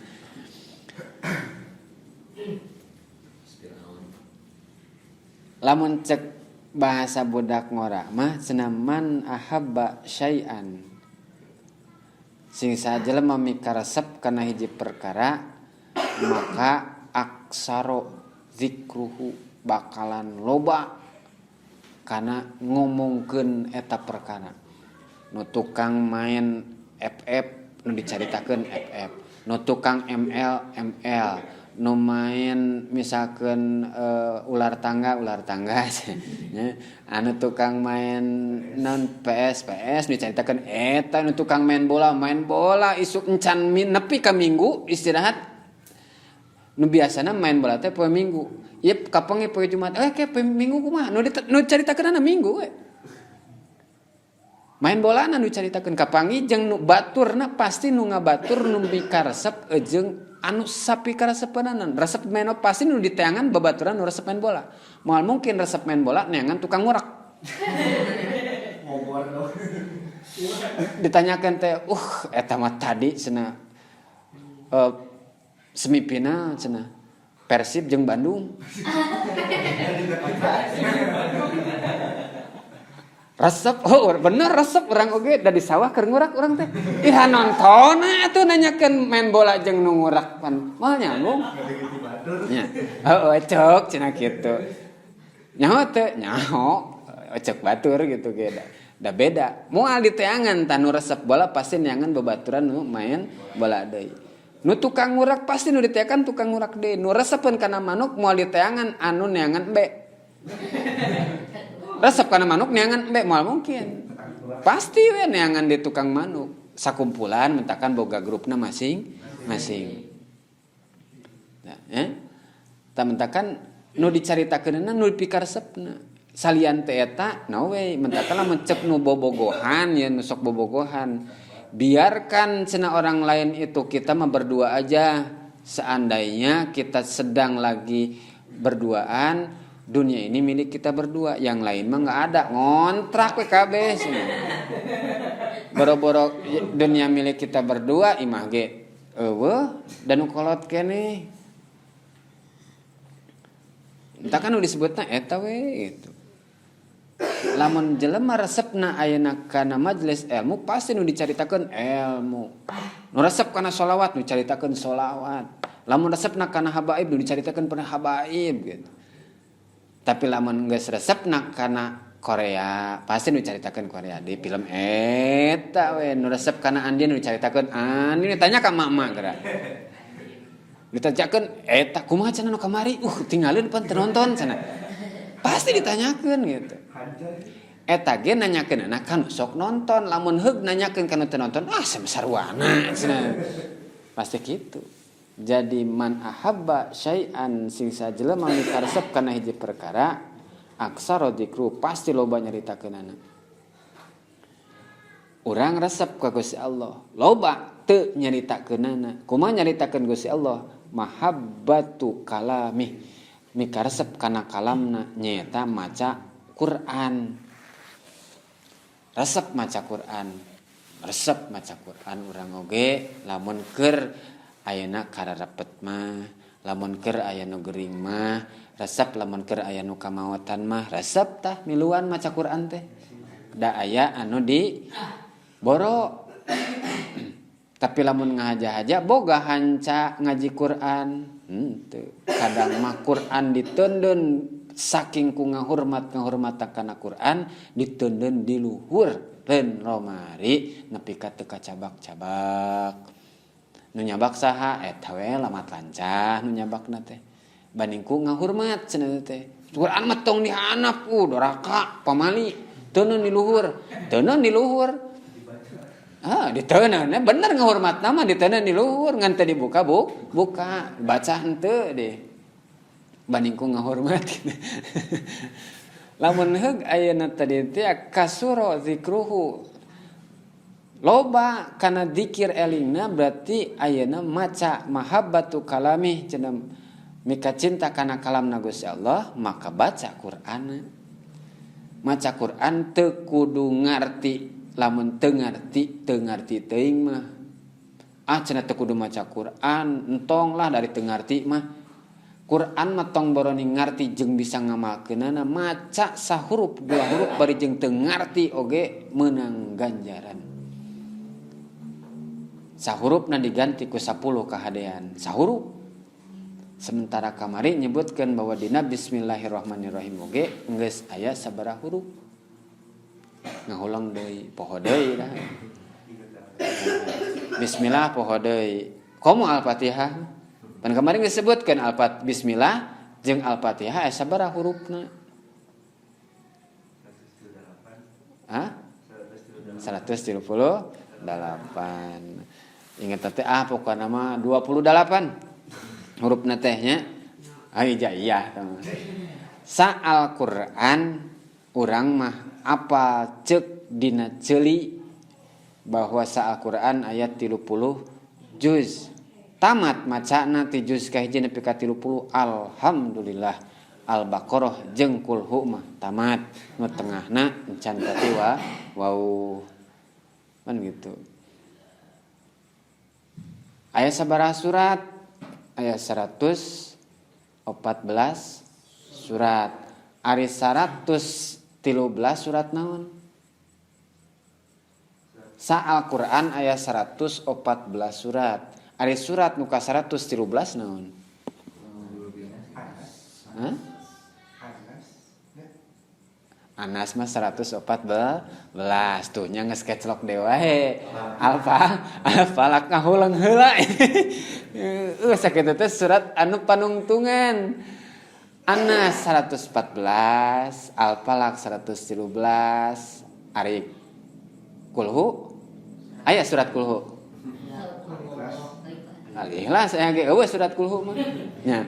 Lamun cek bahasa budak ngora mah senaman ahabba syai'an sing sajelema mikaresep kana hiji perkara maka aksaro zikruhu bakalan loba kana ngomongkeun eta perkara. Nu tukang main FF nu dicaritakeun FF, nu tukang ML nu main misalkan ular tangga anu tukang main non PS diceritakan eta nu tukang main bola isuk encan nepi ka minggu istirahat nu biasana main bola teh poe minggu ieu kapange poe Jumat ke poe minggu kumaha nu caritakeunana minggu we main bola nu caritakeun kapangi jeung nu baturna pasti nu ngabatur nu bikaresep jeung anu sapi karesepenanan resep main pasti nu diteangan babaturan nu resep main bola. Moal mungkin resep main bola neangan tukang ngurak. Ditanyakan teh, eta mah tadi cenah semifinal cenah Persib jeung Bandung. Resep, bener resep orang oge da di sawah keur ngurak urang teh. Ih nonton atuh nanyakeun main bola jeung nu ngurak pan. Moal nyambung. Nya. Cok cenah kitu. Nyaho teh? Nyaho. Cek batur gitu ge da beda. Moal diteangan tah nu resep bola pasti neangan babaturan nu main bola deui. Nu tukang ngurak pasti nu diteakan tukang ngurak deui. Nu resepeun kana manuk moal diteangan anu neangan embe. Resep kana manuk neangan embe moal mungkin. Pasti we neangan di tukang manuk. Sakumpulan mentakan boga grupna masing-masing. Nah, tah mentakan nu dicaritakeunna nu pikaresepna. Salian teh eta naon we mentakan lamun cek nu bobogohan ya nu sok bobogohan. Biarkan cenah orang lain itu kita mah berdua aja. Seandainya kita sedang lagi berduaan dunia ini milik kita berdua, yang lain mah nggak ada, ngontrak we kabeh. Boro-boro dunia milik kita berdua imah ge eueuh dan kolot keneh. Entah kan nu disebutna eta we gitu. Lamun jelema resepna ayeuna kana majelis ilmu pasti nu dicaritakeun ilmu. Nu resep kana sholawat nu dicaritakeun sholawat. Lamun resepna kana habaib nu dicaritakeun pernah habaib gitu. Tapi lamun geus resepna kana Korea, pasti nu caritakeun Korea di film eta we nu resep kana Andi nu caritakeun Andi ditanya ka mama geura. Ditajakeun eta kumaha cenah nu kamari tinggalin pan nonton cenah pasti ditanyakeun gitu eta ge nanyakeun kan sok nonton lamun heug nanyakeun kana teu nonton samsarwana cenah pasti kitu. Jadi man ahabba syai'an sing sajelema mikaresep kana hiji perkara aksara dzikru pasti loba nyaritakeunana. Urang resep ka Gusti Allah loba teu nyaritakeunana. Kumaha nyaritakeun Gusti Allah? Mahabbatu kalami mikaresep kana kalamna nyaeta maca Quran. Resep maca Quran. Resep maca Quran urang oge lamun keur ayeuna kararepet mah, lamun keur aya nu gering mah, resep lamun keur aya nu kamaotan mah, resep tah miluan maca Quran teh. Da aya anu di boro. Tapi lamun ngahaja-haja boga hanca ngaji Quran. Teu. Kadang mah Quran diteundeun saking ku ngahurmat kana Quran diteundeun di luhur reun romari nepi ka teu kacabak-cabak. Nu nyabak saha eta we lamat lancah nu nyabakna teh. Bandingku ngahurmat cenah teh. Quran mah tong dihanap doraka pamali teuneun di luhur. Teuneun di luhur. Diteuneuh bener ngahormatna mah diteuneuh di luhur ngan teu dibuka buka baca henteu deh bandingku ngahormat lamun heug ayeuna tadi teh kasura zikruhu loba kana zikir elingna berarti ayeuna maca mahabbatu kalami cenah mika cinta kana kalamna Gusti Allah maka baca Qur'an. Maca Qur'an teu kudu ngarti. Lamun teu ngarti teuing mah cenah teu kudu maca Quran entong lah dari teu ngarti mah Quran mah tong boroni ngarti jeung bisa ngamalkeunana maca sahurup dua huruf bari jeung teu ngarti oge meunang ganjaran sahurupna diganti ku 10 kahadean sahurup sementara kamari nyebutkeun bahwa dina bismillahirrahmanirrahim oge geus aya sabaraha huruf ngahulang deui poho deui dah. Bismillah poho deui. Komo Al-Fatihah. Pan kemarin disebutkeun bismillah jeung Al-Fatihah aya sabaraha hurufna? 138. Ingat teh pokona mah 28 hurufna teh nya. Hijaiyah. Sa Al-Qur'an urang mah apa cek dina ceuli bahwa sa Al-Qur'an ayat 30 juz tamat macana ti juz kahiji nepi ka 30 alhamdulillah Al-Baqarah jeung Qul mah tamat nu tengahna encan tati wau kan gitu. Aya sabaraha surat? Aya 114 surat. Ari 113 surat naon? Sa Al-Qur'an aya 114 surat. Ari surat nu ka 113 naon? Anas mah 114 tuh nya geus keclok deui wae. Alfalak ngahulang heula. Sakitu teh surat anu panungtungan. Anas 114, Al-Falaq 113, ari Kulhu aya surat Kulhu. Al-Ikhlas aya ge eueuh surat Kulhu mah. Nya.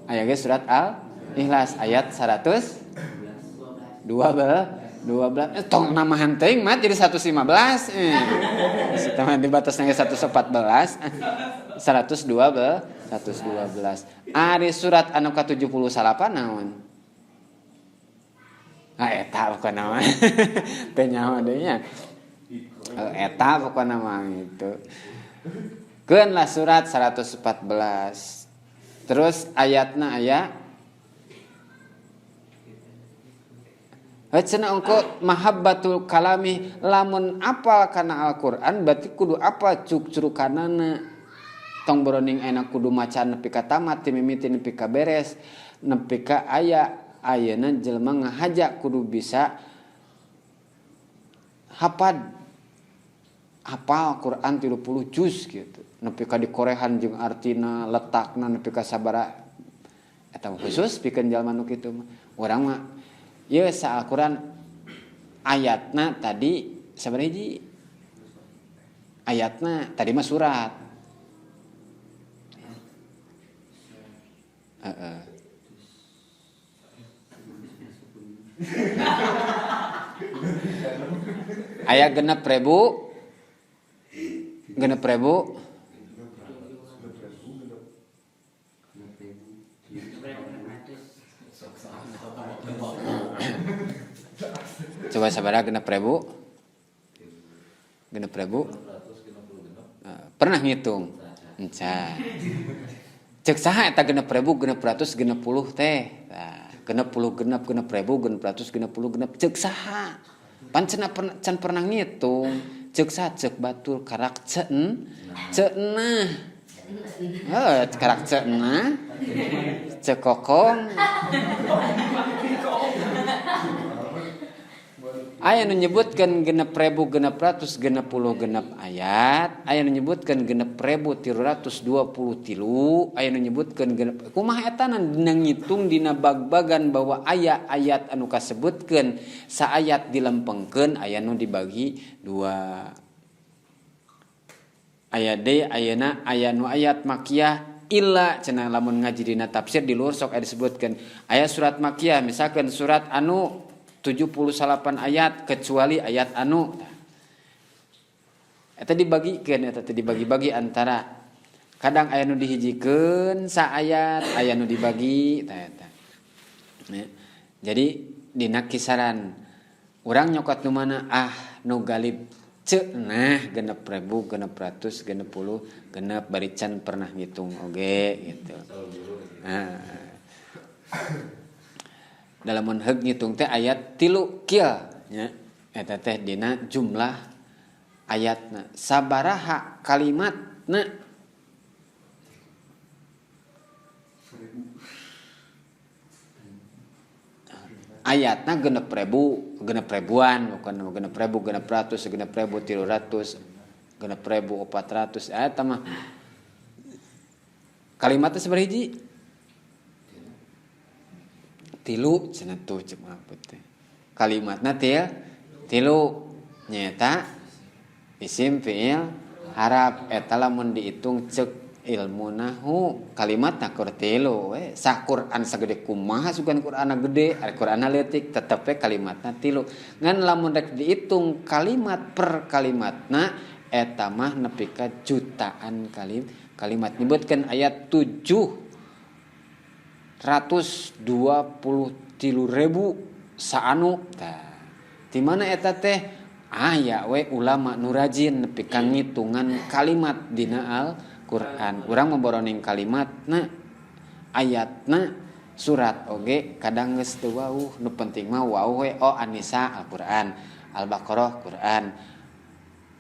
Aya ge surat Al-Ikhlas ayat 112. Tong namahan teuing mah jadi 115. Kita dibatasna ge 114. 112. Ari surat anu ka-78 naon? Eta pokona mah. Teh nyaho deui nya. Eta pokona mah itu. Keun lah surat 114. Terus ayatna aya cenah engko mahabbatul kalami lamun apal kana Al-Qur'an berarti kudu apa cuk-curukanana. Tong boroning ayeuna kudu maca nepi ka tamat ti mimiti nepi ka beres nepi ka ayeuna jelema ngahaja kudu bisa hafad hafal Quran 30 juz gitu. Nepi ka dikorehan jeung artina letakna nepi ka sabaraha eta khusus pikeun jalma nu kitu mah. Urang mah ieu sa Al-Qur'an ayatna tadi sabaraha hiji? Ayatna tadi mah surat. Aya 6.000 coba sabaraha 6.000 pernah ngitung encan cek saha eta 6.000 660 teh tah 60 6.000 cek saha pan can pernah ngitung cek saha cek batur karak ceunah karak ceunah cek kokong aya nu nyebutkeun 6.660 ayat, aya nu nyebutkeun 6.323, aya nu nyebutkeun kumaha eta dina ngitung dina bag-bagan bahwa aya ayat anu kasebutkeun sa ayat dilempengkeun aya nu dibagi dua. Aya deui ayeuna aya nu ayat makkiyah illa cenah lamun ngaji dina tafsir di luhur sok aya disebutkeun aya surat makkiyah misalkan surat anu 78 ayat kecuali ayat anu eta dibagikeun eta teh dibagi-bagi antara kadang aya nu dihijikeun sa ayat aya nu dibagi eta. Jadi dina kisaran urang nyokot nu mana nu galib ceunah 6.660 genep bari can pernah ngitung oge gitu. Dalam heug ngitung teh ayat 3 kieu nya eta teh dina jumlah ayatna sabaraha kalimatna ayatna 6.000 ribuan bukan 6.000 600 6.400 eta mah kalimatna sabaraha hiji tilu cenah tuh cek apa teh kalimatna tilu nyata isim fiil harap eta lamun diitung cek ilmu nahu kalimatna keur tilu we sa Quran sagede kumaha sugan Qur'ana gede ari Qur'ana leutik tetep we kalimatna tilu ngan lamun rek diitung kalimat per kalimatna eta mah nepi ka jutaan kalimat nyebutkeun ayat 723.000 saanu tah di mana eta teh aya we ulama nu rajin nepi ka ngitungan kalimat dina Al-Qur'an urang memboroning kalimatna ayatna surat oge kadang geus teu wauh nu penting mah wauh we An-Nisa Al-Qur'an Al-Baqarah Qur'an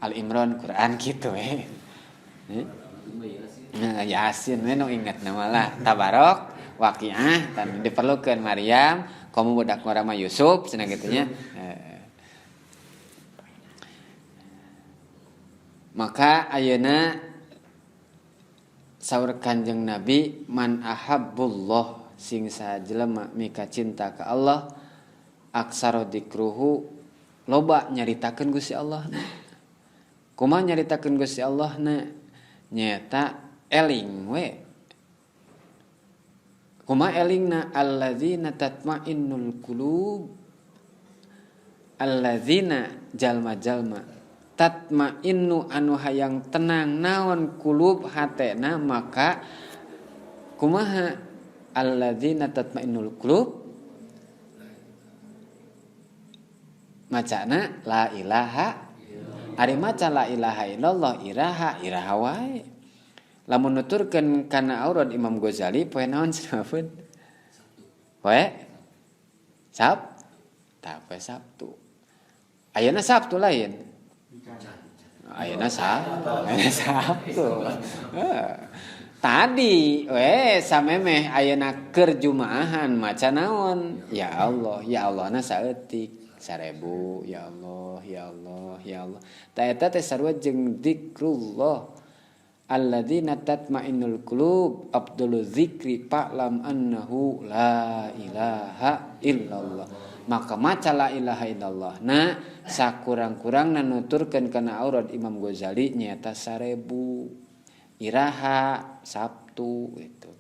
Al-Imran Qur'an kitu we Yasin we nu ingetna malah Tabarok Waqiah dan diperlukan Maryam kamu budak urang mah Yusuf cenah kitu nya. Maka ayeuna saur Kanjeng Nabi man ahabbullah sing sajelema mika cinta ka Allah aksara dikruhu loba nyaritakeun Gusti Allah na. Kumaha nyaritakeun Gusti Allah na nyata eling we kumaha elingna alladzina tatmainnul qulub alladzina jalma-jalma tatmainnu anu hayang tenang naon qulub hatena maka kumaha alladzina tatmainnul qulub macana la ilaha ari maca la ilaha illallah iraha wae lamun nuturkeun kana aurad Imam Ghazali poe naon cenah poe Sabtu ayeuna Sabtu lain ayeuna Sabtu tadi we samemeh ayeuna keur jumaahan maca naon ya Allah na saeutik 1000 ya Allah ya Allah ya Allah. Ta eta teh sarua jeung zikrullah alladzina tatma'innul qulub afdalul zikri fa'lam annahu la ilaha illallah. Maka maca la ilaha illallah na sakurang-kurangna nuturkeun kana aurad Imam Ghazali nyaeta 1000 iraha Sabtu gitu.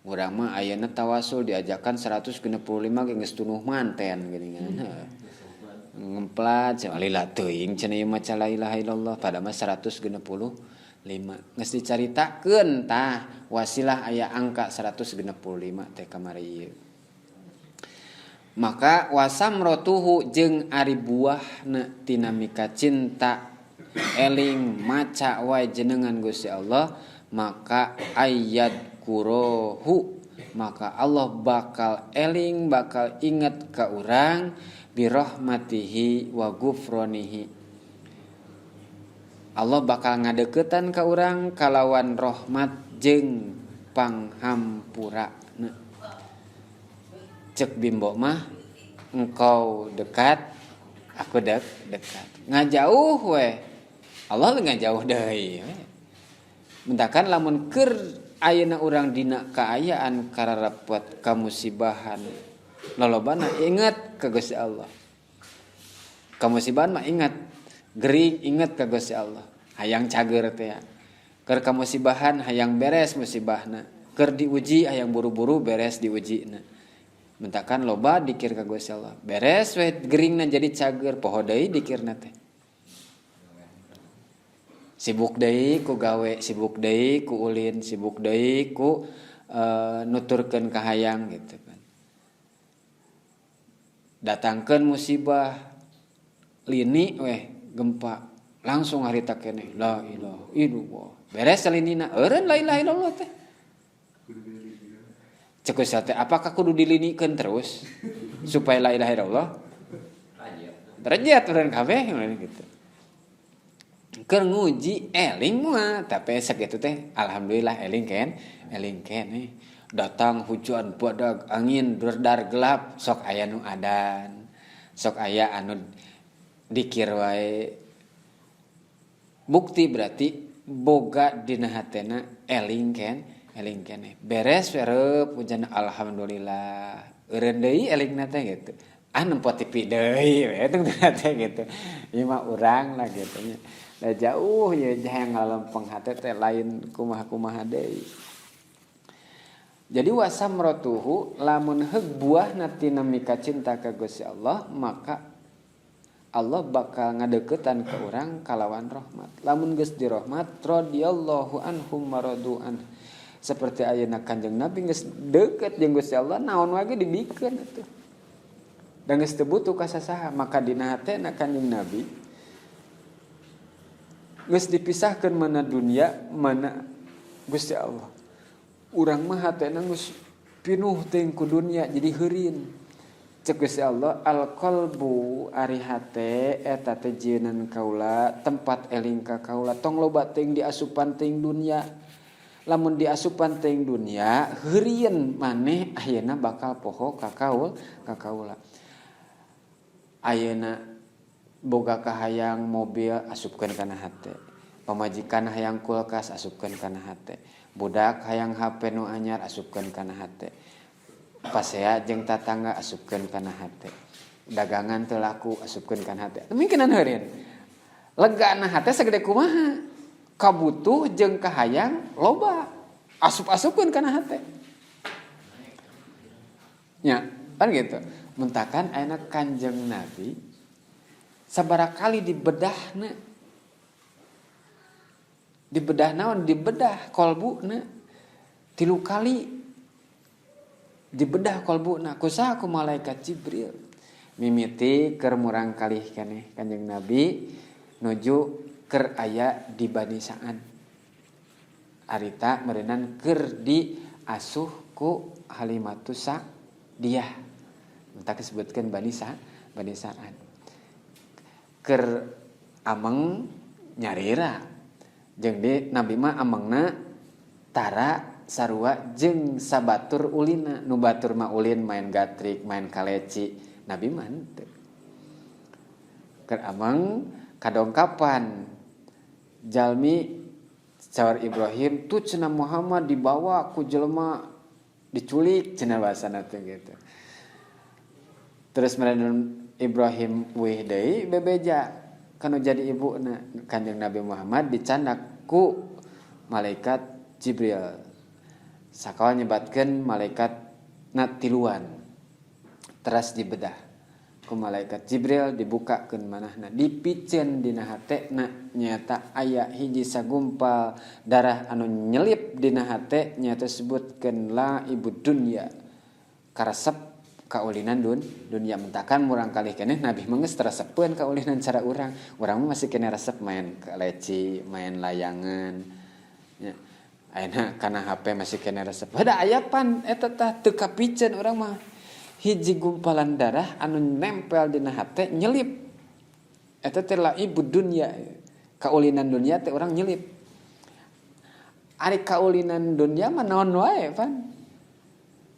Urang mah ayeuna tawasul diajakan 165 ge geus tunuh manten geuningan. Ngemplat lila teuing cenah ieu maca la ilaha illallah pada mah 165 geus dicaritakeun tah wasilah aya angka 165 teh kamari ieu. Maka wasamrotuhu jeung ari buahna tina mika cinta eling maca wae jenengan Gusti Allah, maka ayat kurohu, maka Allah bakal eling bakal inget ka urang birahmatihi wa gufronihi. Allah bakal ngadeuketan ka urang kalawan rahmat jeung panghampura. Cek bimbo mah engkau dekat aku dekat ngajauh we Allah ngajauh deui. Mentakan lamun keur ayeuna urang dina kaayaan kararepet kamusibahan lolobana ingat ka Gusti Allah. Kamusibahan mah ingat gering ingat ka Gusti Allah. Hayang cager teh. Keur kamusibahan hayang beres musibahna. Keur diuji hayang buru-buru beres diujina. Mentakan loba dikir ka Gusti Allah. Beres we geringna jadi cager poho deui dikirna teh. Sibuk deui ku gawe, sibuk deui ku ulin, sibuk deui ku nuturkeun ka hayang gitu kan. Datangkeun musibah lini we gempa langsung harita keneh la ilaha illallah. Beres salinina eureun la ilaha illallah teh. Cek teh apakah kudu dilinikeun terus supaya la ilaha illallah? Derajat urang kabeh gitu. Keur nguji eling mah tapi sakitu teh alhamdulillah eling ken datang hujan badag angin berdar gelap sok aya nu adan sok aya anu dikir wae bukti berarti boga dina hatena eling keneh beres wereup hujan alhamdulillah eureun deui elingna teh gitu nempot tipi deui we teh gitu ieu mah urang lah gitu nya da jauh ya hayang ngalempeng hate teh lain kumaha-kumaha deui. Jadi wasamrotuhu lamun heug buahna tina mika cinta ka Gusti Allah maka Allah bakal ngadeuketan ka urang kalawan rahmat. Lamun geus dirahmat radhiyallahu anhum maradu'an. Seperti ayeuna Kanjeng Nabi geus deukeut jeung Gusti Allah naon wae dibikeun atuh. Dan geus teu butuh ka sasaha maka dina hatena Kanjeng Nabi geus dipisahkeun mana dunia mana Gusti Allah. Urang mah hatena geus pinuh teuing ku dunia jadi heureun. Cek Gusti Allah al-qalbu ari hate eta teh jeunan kaula tempat eling ka kaula tong loba teuing diasupan teuing dunia. Lamun diasupan teuing dunia heureun maneh ayeuna bakal poho ka kaula. Ayeuna boga kahayang mobil asupkeun kana hate. Pamajikan hayang kulkas asupkeun kana hate. Budak hayang HP nu anyar asupkeun kana hate. Pasea jeung tatangga asupkeun kana hate. Dagangan teu laku asupkeun kana hate. Mungkinan heureun. Legana hate sagede kumaha? Kabutuh jeung kahayang loba. Asup-asupkeun kana hate. Nya, kan gitu. Mentakan ayeuna Kanjeng Nabi sabaraha kali dibedah naon dibedah kolbuna 3 kali dibedah kolbuna kusaha ku malaikat Jibril mimiti keur murang kalih keneh Kanjeng Nabi nuju keur aya di Bani Sa'ad arita meureunnan keur diasuh ku Halimatus Sa'diyah entah disebutkeun Bani Sa'ad keur ameng nyarira jeung di Nabi mah amengna tara sarua jeung sabatur ulina nu batur mah ulin main gatrik main kaleci Nabi mah henteu. Keur amang kadongkapan jalmi cawar Ibrahim tu cenah Muhammad dibawa ku jelema diculik cenah bahasana teh gitu. Terus meren Ibrahim weh deui bebeja kanu jadi ibuna Kanjeng Nabi Muhammad dicandak ku malaikat Jibril. Sakawa nyebatkeun malaikat na tiluan. Teras dibedah ku malaikat Jibril dibukakeun manahna dipiceun dina hatena nyata aya hiji sagumpal darah anu nyelip dina hate nyata sebutkeun la ibu dunya karesep kaulinan dunya mentakan murang kalih keneh Nabi mah geus resepkeun kaulinan cara urang mah masih kena resep main leci main layangan nya ayeuna kana HP masih kena resep hada aya pan eta tah teu kapiceun urang mah hiji gumpalan darah anu nempel dina hate nyelip eta teh la ibu dunya kaulinan dunya teh urang nyelip ari kaulinan dunya mah naon wae pan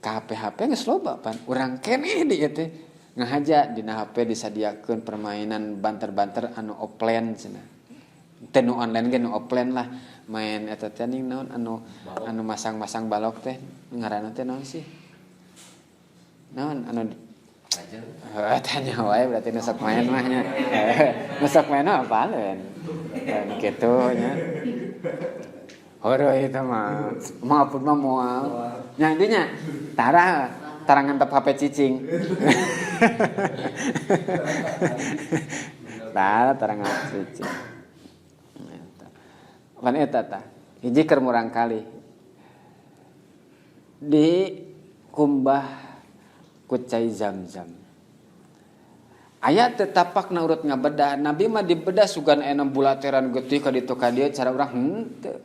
ka HP geus loba pan urang keneh di teh ngahaja dina HP disadiakeun permainan banter-banter anu offline cenah teh nu online ge nu offline lah main eta teh naon anu masang-masang balok teh ngaranna teh naon sih naon anu tanya wae berarti nu sok main mah nya nu sok main mah apaan dan kitu nya horo eta mah maafun mah moal nya dinya tara ngantep HP cicing tara ngantep cicing pan eta tah hiji keur murang kali di kumbah ku cai Zamzam aya teh tapakna urut ngabedah Nabi mah dibedah sugan aya bulateran getih ka ditu ka dieu cara urang henteu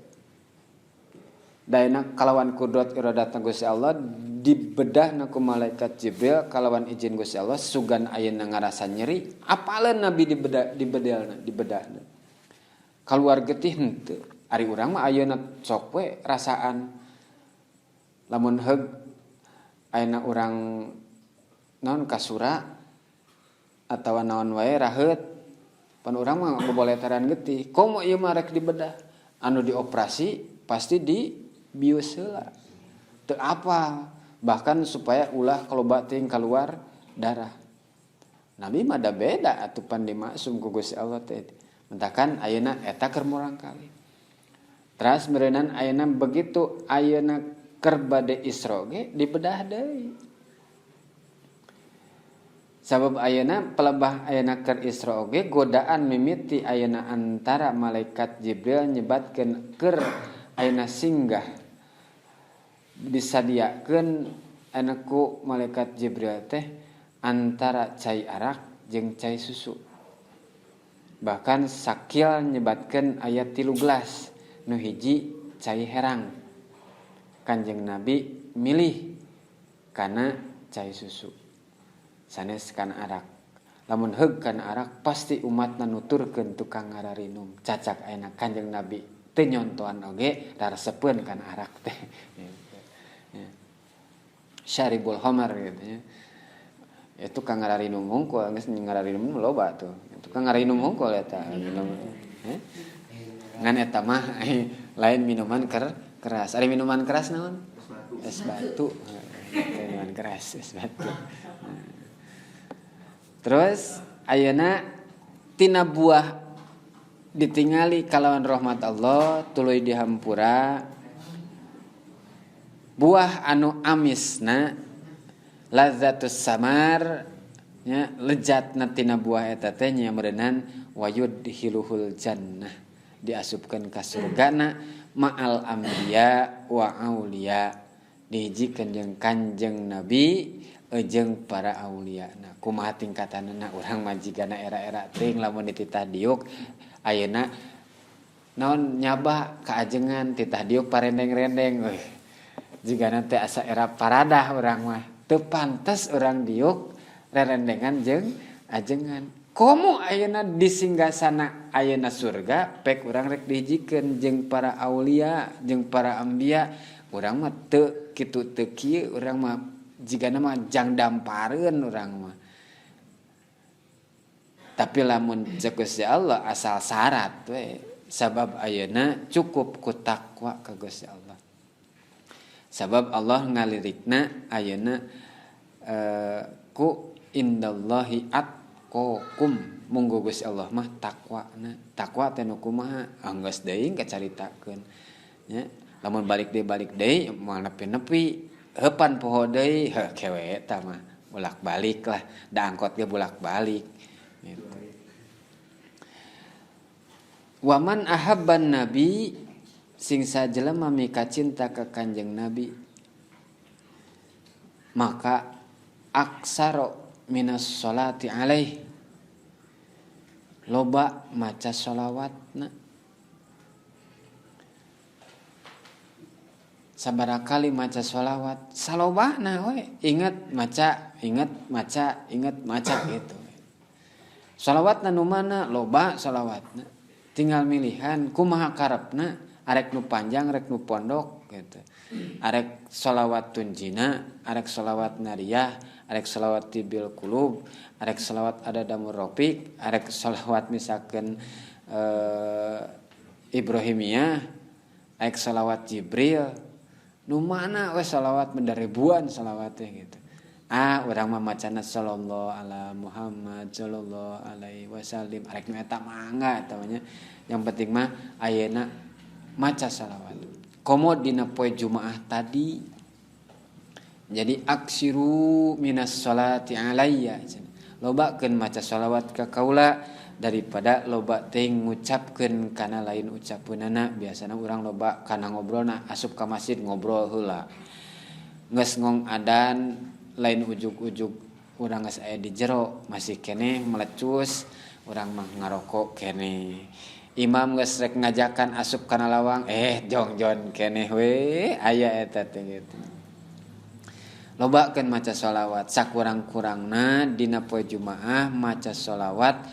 daena kalawan kudrat iradat Gusti Allah dibedahna ku malaikat Jibril kalawan izin Gusti Allah sugan ayeuna ngarasa nyeri apaleun Nabi dibedahna kaluar getih henteu ari urang mah ayeuna sok we rasaan lamun heug ayeuna urang naon kasura atawa naon wae raheut pan urang mah boboletaran getih komo ieu mah rek dibedah anu dioperasi pasti dibius heula teu apa bahkan supaya ulah kaloba teuing kaluar darah Nabi mah da beda atuh pan dimaksum ku Gusti Allah teh mentakan ayeuna eta keur murang kali teras meureunnan ayeuna begitu ayeuna keur bade Isra ge dibedah deui sabab ayeuna pelebah ayeuna keur Isra ge godaan mimiti ayeuna antara malaikat Jibril nyebatkeun keur ayeuna singgah disadiakeun ayeuna ku malaikat Jibril teh antara cai arak jeung cai susu bahkan sakil nyebatkeun aya 3 gelas nu hiji cai herang Kanjeng Nabi milih kana cai susu sanes kana arak lamun heug kana arak pasti umatna nuturkeun tukang ngararinum cacak ayeuna Kanjeng Nabi teu nyontohan oge raresepeun kana arak teh syaribul khamar gitu nya itu kang ngararinum hungkul geus ngararinum loba tuh itu kang ngararinum hungkul eta minum ngan eta mah lain minuman keras ari minuman keras naon es batu minuman keras es batu terus ayeuna tina buah ditingali kalawan rahmat Allah tuluy dihampura buah anu amisna lazzatus samar nya lezatna tina buah eta teh nya meureunnan wayudhiluhul jannah diasupkeun ka surgana ma'al anbiya wa auliya dihijikeun jeung Kanjeng Nabi jeung para aulia nah kumaha tingkatanna urang majigana era-era teuing lamun dititah diuk ayeuna naon nyaba kaajengan titah diuk parendeng-rendeng jigana teh asa era paradah urang mah teu pantes urang diuk rerendengan jeung ajengan komo ayeuna di singgasana ayeuna surga pek urang rek dihijikeun jeung para aulia jeung para anbiya urang mah teu kitu teu kieu urang mah jigana mah jang dampareun urang mah Tapi lamun cek Gusti Allah asal syarat we. Sabab ayeuna cukup ku takwa ka Gusti Allah. Sabab Allah ngalirikna ayeuna ku indallahi atqakum. Munggo Gusti Allah mah takwana. Takwa teh nu kumaha? Anggeus deui kacaritakeun. Nya, lamun balik deui moal nepi-nepi, heupan poho deui, heuh kewe eta mah bolak-balik lah. Da angkot ge bolak-balik gitu. Waman ahabban nabi sing sajelema mika cinta ka Kanjeng Nabi maka aksaro minas sholati alaih loba maca sholawatna sabarakali maca sholawat salobana we ingat maca gitu. Sholawatna nu mana loba sholawatna tinggal milihan kumaha karepna arek nu panjang arek nu pondok gitu. Arek sholawat tunjina, arek sholawat nariyah, arek sholawat tibil kulub, arek sholawat ada damur ropik, arek sholawat misalkan Ibrahimiyah, arek sholawat Jibril, nu mana we sholawat mendaribuan sholawatnya gitu. Urang mah macana sallallahu ala Muhammad sallallahu alaihi wasallam arek nu eta mangga eta nya. Yang penting mah ayeuna maca shalawat. Komo dina poe Jumaah tadi. Jadi aksiru minas sholati alayya. Lobakeun maca shalawat ka kaula daripada loba teh ngucapkeun kana lain ucapeunana. Biasana urang loba kana ngobrolna asup ka masjid ngobrol heula. Geus ngong adan lain ujug-ujug urang geus aya di jero masih keneh melecus urang mah ngarokok keneh. Imam geus rek ngajakan asup kana lawang jongjon keneh we aya eta teh gitu. Lobakeun maca sholawat sakurang-kurangna dina poe Jumaah maca sholawat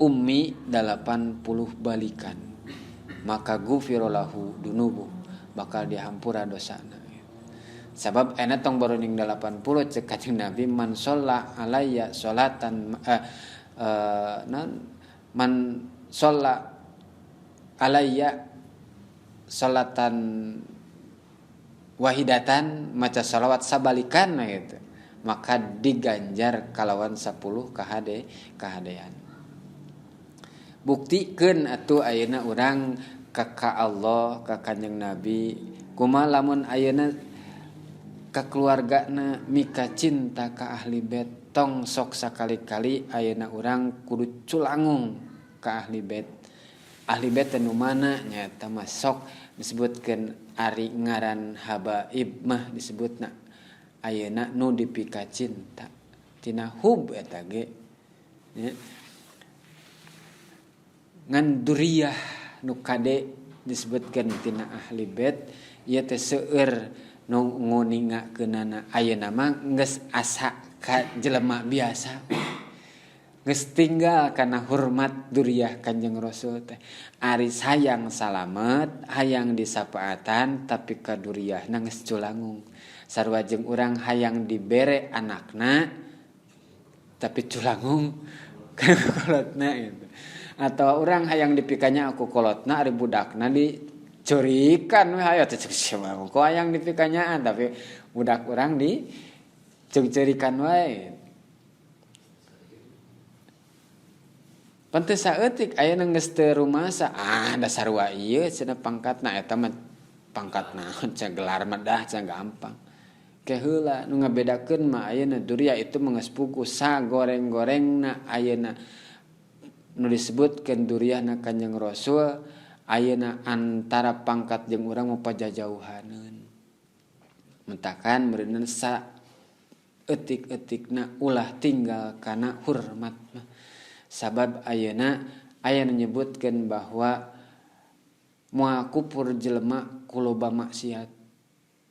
ummi 80 balikan. Maka gufiro lahu dunubu bakal dihampura dosana. Sabab ena tong baruning 80 cek Kanjeng Nabi man sholla alayya sholatan man sholla alayya sholatan wahidatan maca sholawat sabalikan gitu maka diganjar kalawan 10 kahadean. Buktikeun atuh ayeuna urang ka Allah ka Kanjeng Nabi kumaha lamun ayeuna ka keluargana mika cinta ka ahli bait tong sok sakali-kali ayeuna urang kudu culangung ka ahli bait. Ahli bait nu mana nyaeta mah sok disebutkeun ari ngaran habaib mah disebutna ayeuna nu dipika cinta tina hub eta ge nya ngan duriyah nu kade disebutkeun tina ahli bait ieu teh seueur nu nguningakeunana ayeuna mah geus asa ka jelema biasa geus tinggal kana hormat duriyah Kanjeng Rasul teh ari sayang salamet hayang disapaatan tapi ka duriyahna geus culangung sarua jeung urang hayang dibere anakna tapi culangung ka kolotna gitu atau urang hayang dipikanya aku kolotna ari budakna dicurikan we hayo teh siapa kok hayang dipikanyaan tapi budak urang dicurikan wae. Pante saeutik ayeuna geus teu rumasa da sarua ieu cenah pangkatna eta mah pangkat naon ca gelar mah dah ca gampang. Ke heula nu ngabedakeun mah ayeuna duriyah itu geus puguh sagoreng-gorengna ayeuna nu disebutkeun duriyahna Kanjeng Rasul ayeuna antara pangkat jeung urang mah pajajauhaneun. Mentakan meureunna sa etik-etikna ulah tinggal kana hormat mah. Sabab ayeuna aya nyebutkeun bahwa moal kupur jelema ku loba maksiat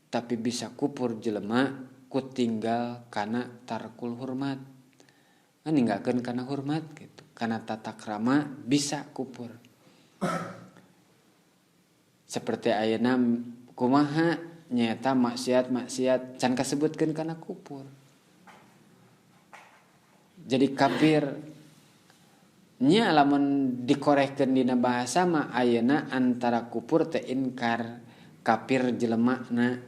tapi bisa kupur jelema ku tinggal kana tarkul hormat. Ninggalkeun kana hormat gitu. Kana tata krama bisa kupur. Seperti ayeuna kumaha nyaeta maksiat can kasebutkeun kana kupur. Jadi kafir nya lamun dikorekeun dina bahasa mah ayeuna antara kufur teh inkar kafir jelemana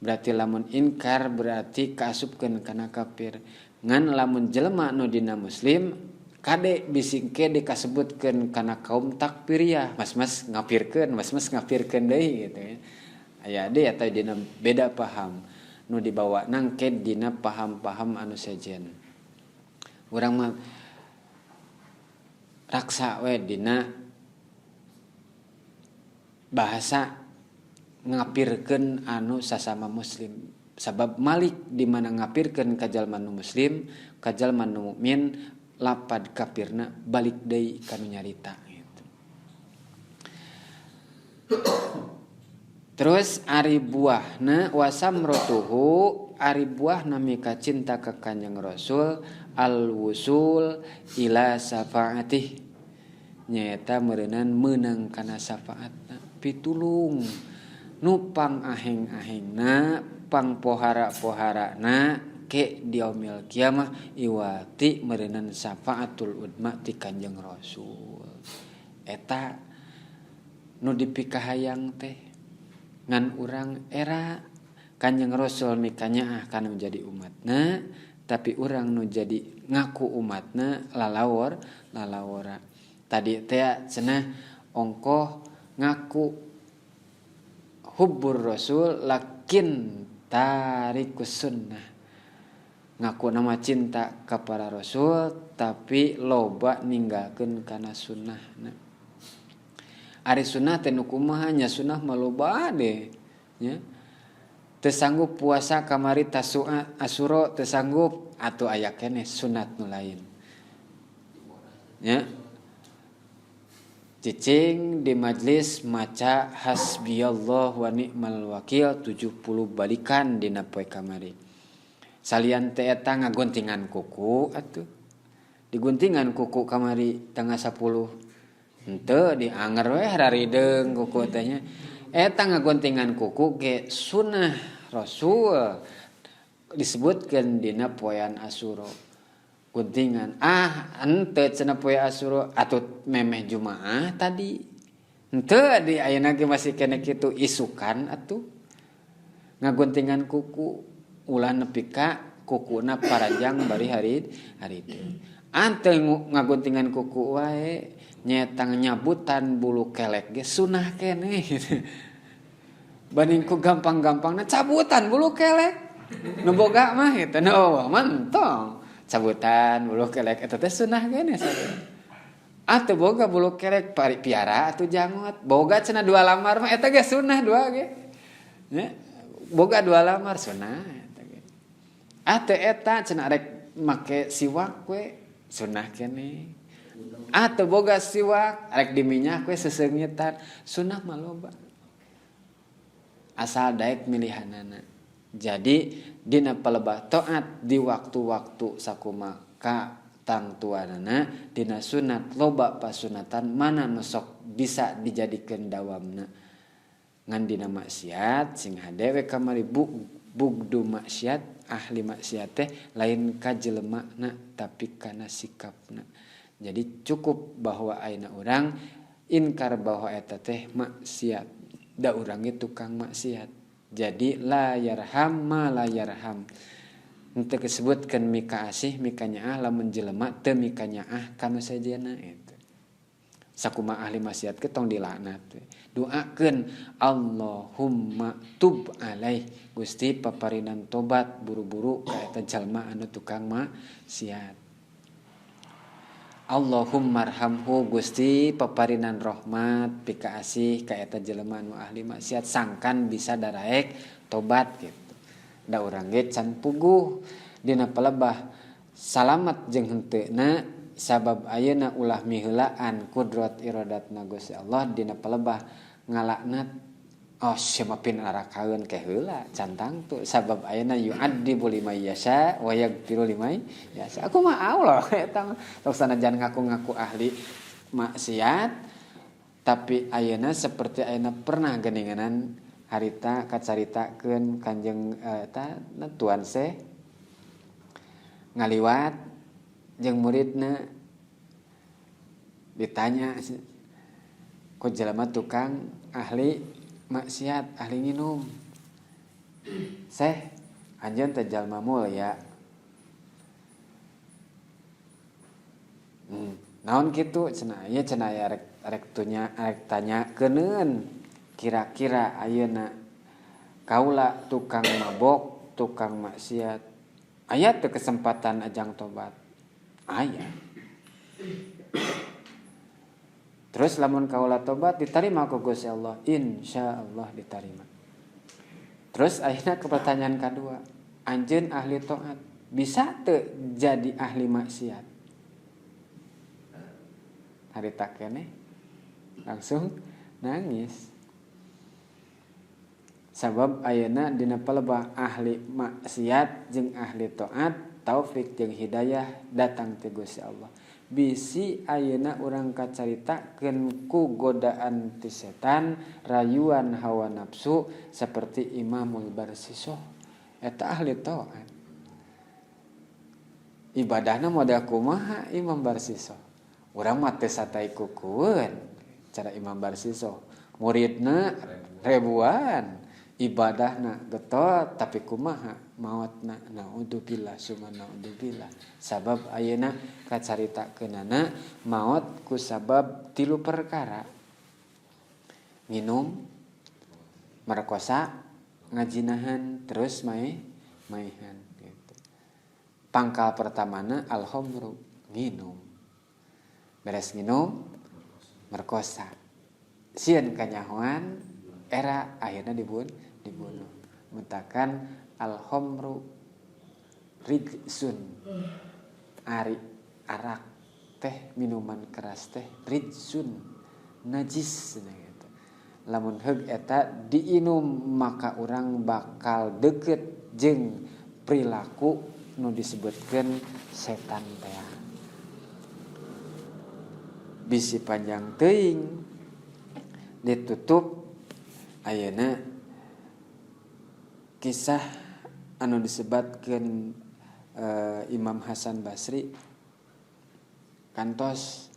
berarti lamun inkar berarti kaasupkeun kana kafir ngan lamun jelema nu dina muslim kade bising ke dikasebutkeun kana kaum takfiriyah mas-mas ngapirkeun deui gitu ya aya deui eta dina beda paham nu dibawa nangke dina paham-paham anu sejen urang mah raksa we dina bahasa ngapirkeun anu sasama muslim sabab Malik di mana ngapirkeun ka jalma nu muslim ka jalma nu mukmin lapad kafirna balik deui kana nyarita gitu. Terus ari buahna wasamrotuhu ari buahna mika cinta ka Kanjeng Rasul al-wusul ila syafaatih nyaeta meureunnan meunang kana syafaatna pitulung nupang aheng-ahengna pang pohara-poharana ke diomil kiamah iwati meureunnan syafaatul udma ti Kanjeng Rasul eta nu dipikahayang teh ngan urang era Kanjeng Rasul mika nyaah kana menjadi umatna tapi urang nu jadi ngaku umatna lalawora tadi teh cenah ongkoh ngaku hubbur rasul lakin tarikus sunnah ngaku nama cinta kepada rasul tapi loba ninggalkeun kana sunnahna ari sunnah teh nu kumaha nya sunnah mah loba deh nya teu sanggup puasa kamari tasu'a asyura teu sanggup atuh aya keneh sunat nu lain nya cicing di majlis maca hasbiyallah wa ni'mal wakil 70 balikan dina poe kamari salian teh eta ngaguntingan kuku atuh diguntingan kuku kamari tanggal 10 henteu dianger we rarideung kuku teh nya eta ngaguntingan kuku ge sunnah rasul disebutkeun dina poean Asyura guntingan henteu cenah poe Asyura atuh memeh Jumaah tadi henteu di ayeuna ge masih keneh kitu isukan atuh ngaguntingan kuku ulah nepi ka kukuna paranjang bari hari teu anteu ngaguntingan kuku wae nyaeta nyabutan bulu kelek ge sunah keneh banding ku gampang-gampangna cabutan bulu kelek nu boga mah eta no mantong cabutan bulu kelek eta teh sunah keneh atuh boga bulu kelek piara atuh jangot boga cenah 2 lamar mah eta ge sunah 2 ge nya boga 2 lamar sunah eta ge atuh eta cenah rek make siwak we sunah keneh atuh boga siwak rek diminyak we seseungetan sunah mah loba asal daek milihanana jadi dina palebah taat di waktu-waktu sakumaha tang tuanana dina sunat loba pasunatan mana nu sok bisa dijadikeun dawamna ngan dina maksiat sing hadewe kamari bugdu maksiat ahli maksiat teh lain ka jelemana tapi kana sikapna jadi cukup bahwa ayeuna urang inkar bahwa eta teh maksiat da urang ge tukang maksiat jadi la yarham ma la yarham henteu disebutkeun mika asih mika nyaah lamun jelema teu mika nyaah kana sajena eta sakumaha ahli maksiat ke tong dilaknat doakeun Allahumma tub alaih Gusti paparinan tobat buru-buru ka eta jalma anu tukang maksiat Allahumma arhamhu Gusti paparinan rahmat pika asih ka eta jelema anu ahli maksiat sangkan bisa daraek tobat gitu da urang ge can puguh dina palebah salamet jeung henteuna sabab ayeuna ulah miheulaan kudrat iradatna Gusti Allah dina palebah ngalaknat simapin arakaeun ke heula cantang tuh sabab ayeuna yu'addibu liman yasha wa yaghfiru liman yasha aku mah Allah eta tok sanajan ngaku-ngaku ahli maksiat tapi ayeuna seperti ayeuna pernah geninganan harita kacaritakeun Kanjeng eta Tuan Syekh ngaliwat jeung muridna ditanya ku jelema tukang ahli maksiat, ahli nginum. Seh, anjeun teh jalma mulia. Naon kitu cenah ieu cenah aya rek tanyakeun kira-kira ayeuna kaula tukang mabok, tukang maksiat, aya teu kesempatan ajang tobat? Aya. Terus lamun kaula tobat diterima ku Gusti Allah, insyaallah diterima. Terus akhirnya ke pertanyaan kedua, anjeun ahli taat, bisa teu jadi ahli maksiat? Harita keneh langsung nangis. Sabab ayeuna dina palebah ahli maksiat jeung ahli taat, taufik jeung hidayah datang ti Gusti Allah. Bisi ayeuna urang kacaritakeun ku godaan ti setan, rayuan hawa nafsu saperti Imamul Barsisoh eta ahli taat. Ibadahna model kumaha Imam Barsisoh? Urang mah teu satai kukueun cara Imam Barsisoh. Muridna ribuan, ibadahna getot tapi kumaha maotna naudzubillah summa naudzubillah. Sabab ayeuna kacaritakeunana maot ku sabab 3 perkara. Minum, merkosa, ngajinahan, terus maihan gitu. Pangkal pertamana al-khamru, nginum. Beres nginum, merkosa. Sieun kanyahoan era akhirna dibunuh. Mutakan al-khamru rijsun. Ari arak teh minuman keras teh rijsun, najis gitu. Lamun heug eta diinum maka urang bakal deukeut jeung perilaku nu disebutkeun setan teh. Bisi panjang teuing ditutup ayeuna kisah anu disebatkeun Imam Hasan Basri kantos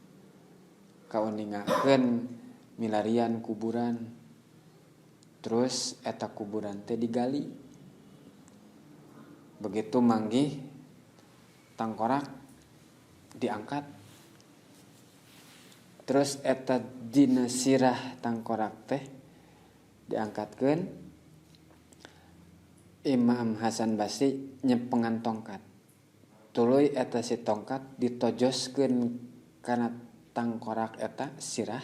kauningakeun milarian kuburan, terus eta kuburan teh digali. Begitu manggih tangkorak diangkat, terus eta dina sirah tangkorak teh diangkatkeun. Imam Hasan Basri nyepengan tongkat, tuluy eta si tongkat ditojoskeun kana tangkorak eta sirah.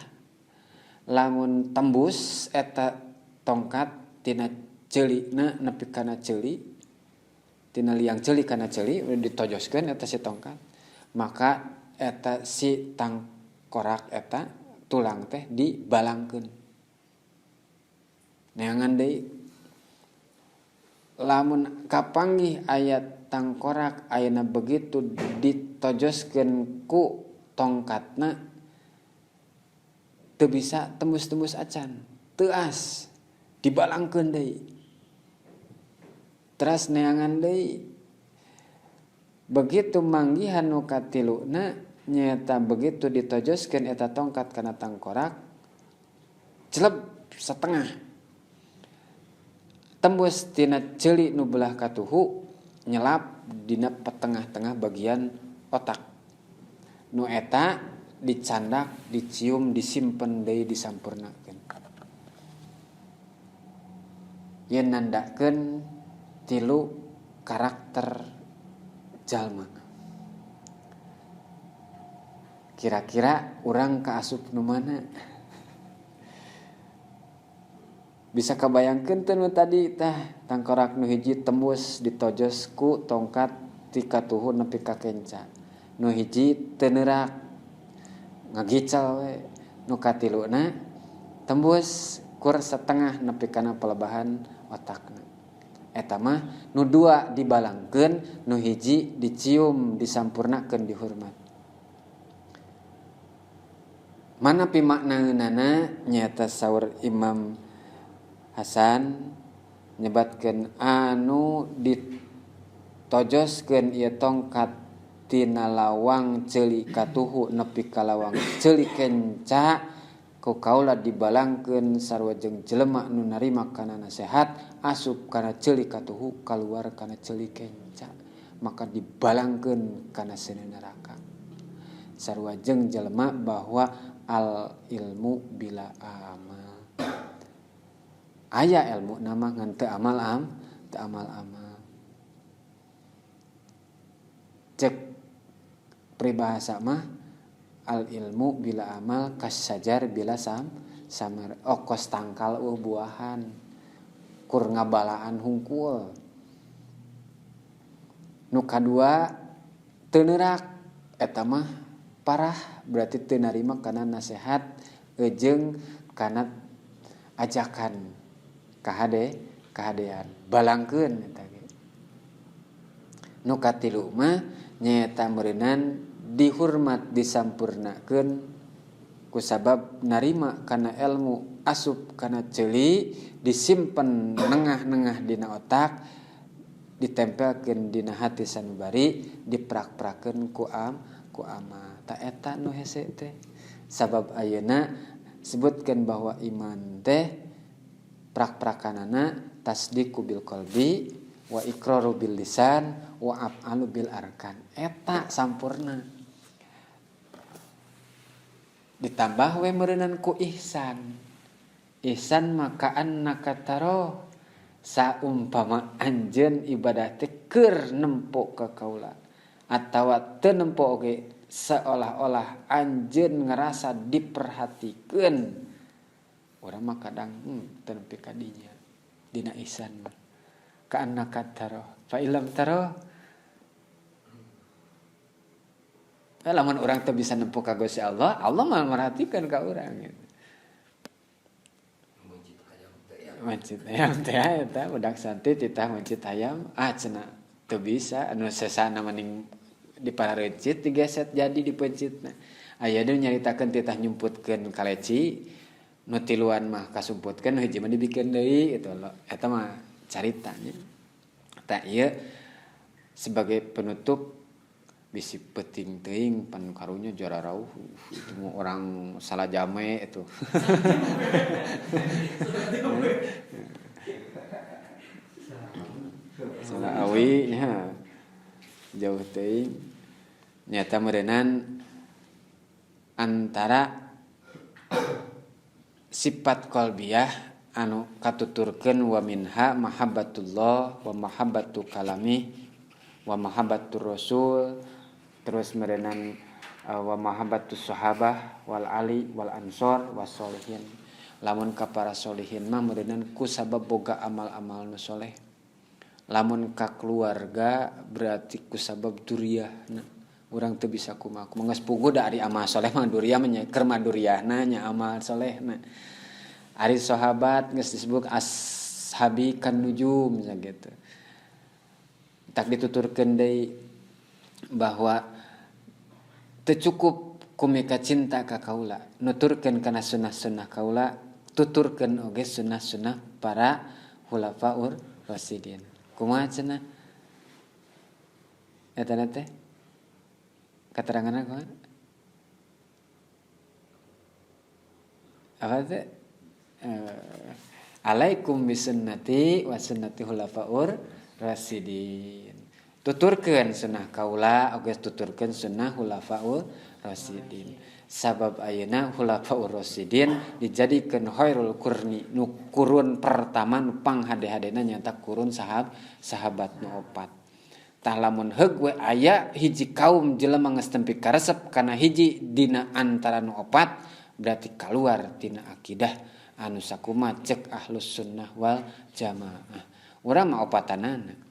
Lamun tembus eta tongkat tina ceulina nepi kana ceuli, tina liang ceuli kana ceuli ditojoskeun eta si tongkat, maka eta si tangkorak eta tulang teh dibalangkeun. Neangan deui lamun kapanggih ayat tangkorak ayeuna begitu ditojoskeun ku tongkatna teu bisa tembus-tembus acan, teu as dibalangkeun deui. Teras neangan deui. Begitu manggihan nu katiluna nyaeta begitu ditojoskeun eta tongkat kana tangkorak celeb satengah tembus tina ceuli nu belah katuhu nyelap dina tengah-tengah bagian otak. Nu eta dicandak, dicium, disimpen deui disampurnakeun. Yen nandakeun 3 karakter jalma. Kira-kira urang kaasup nu mana? Bisa kabayangkeun teu nu tadi tah tangkorak nu hiji tembus ditojos ku tongkat ti katuhu nepi ka kenca. Nu hiji teu neurak ngagical we. Nu katiluna tembus kur setengah nepi kana pelebahan otakna. Eta mah nu 2 dibalangkeun, nu hiji dicium, disampurnakeun, dihormat. Mana pi maknaeunana nyaeta saur Imam Hasan nyebatkeun anu ditojoskeun ieu tongkat tina lawang ceuli katuhu nepi ka lawang ceuli kenca ku kaula dibalangkeun sarua jeung jelema nu narima kana nasihat asup kana ceuli katuhu kaluar kana ceuli kenca maka dibalangkeun kana seuneu neraka sarua jeung jelema bahwa al ilmu bila amal aya ilmu nama ngan teu amal cek peribahasa mah al ilmu bila amal kasajar bila samar okos tangkal buahan kur ngabalaan hungkul nu kadua teu neurak eta mah parah berarti teu narima kana nasihat jeung kana ajakan kahadean balangkeun eta ge nu katilu mah nyaeta meureunan dihormat disampurnakeun kusabab narima kana ilmu asup kana ceuli disimpen nengah-nengah dina otak ditempelkeun dina hati sanubari diprak-prakeun ku amal ta eta nu hese teh sabab ayeuna sebutkeun bahwa iman teh prak-prakanana tasdiqu bil qalbi wa iqraru bil lisan wa af'alu bil arkan eta sampurna ditambah we meureunan ku ihsan maka annaka taro saumpama anjeun ibadah teh keur nempo ka kaula atawa teu nempo oge seolah-olah anjeun ngerasa diperhatikeun urang mah kadang teu nepi ka dinya dina ihsan mah ka annaka taro fa ilam taro lamun urang teu bisa nempo ka Gusti Allah mah merhatikan ka urang gitu. Mencit hayam teh eta budak santi titah mencit hayam cenah teu bisa anu sesana mending dipararencit digeset jadi dipencitna aya deui nyaritakeun titah nyumputkeun kaleci nu tiluan mah kasumputkeun hiji mah dibikeun deui gitu loh eta mah carita nya ta ieu sebagai penutup bisi penting teuing pan karunya juara rauh itu orang salah jame itu salah awi nya jauh teuing nyata meureunan antara sifat qalbiyah anu katuturkeun wa minha mahabbatullah wa mahabbatu kalami wa mahabbatur rasul terus meureunan wa mahabbatus sahabah wal ali wal ansor was solihin lamun ka para solihin mah meureunan ku sabab boga amal-amal nu soleh lamun ka keluarga berarti ku sabab duriyahna urang teu bisa kumaha geus puguh da ari amal soleh mah duriyah mah keur maduriyahna nya amal solehna ari sahabat geus disebut ashabi kan nujum sakitu tak dituturkeun deui bahwa teu cukup kumika cinta ka kaula nuturkeun kana sunnah-sunnah kaula tuturkeun oge sunnah-sunnah para khulafaur rasyidin kumaha cenah eta teh kateranganna kumaha apa teh alaikum bisunnati wa sunnati khulafaur rasyidin tuturkeun sunnah kaula oge tuturkeun sunnah khulafaur rasyidin sabab ayeuna khulafaur rasyidin dijadikeun khairul qurni nu kurun pertama nu panghade-hadena nyata kurun sahabat nu opat tah lamun heug we aya hiji kaum jelema geus tempi karesep kana hiji dina antara nu opat berarti kaluar tina akidah anu sakumaha cek ahlus sunnah wal jamaah urang mah opatanana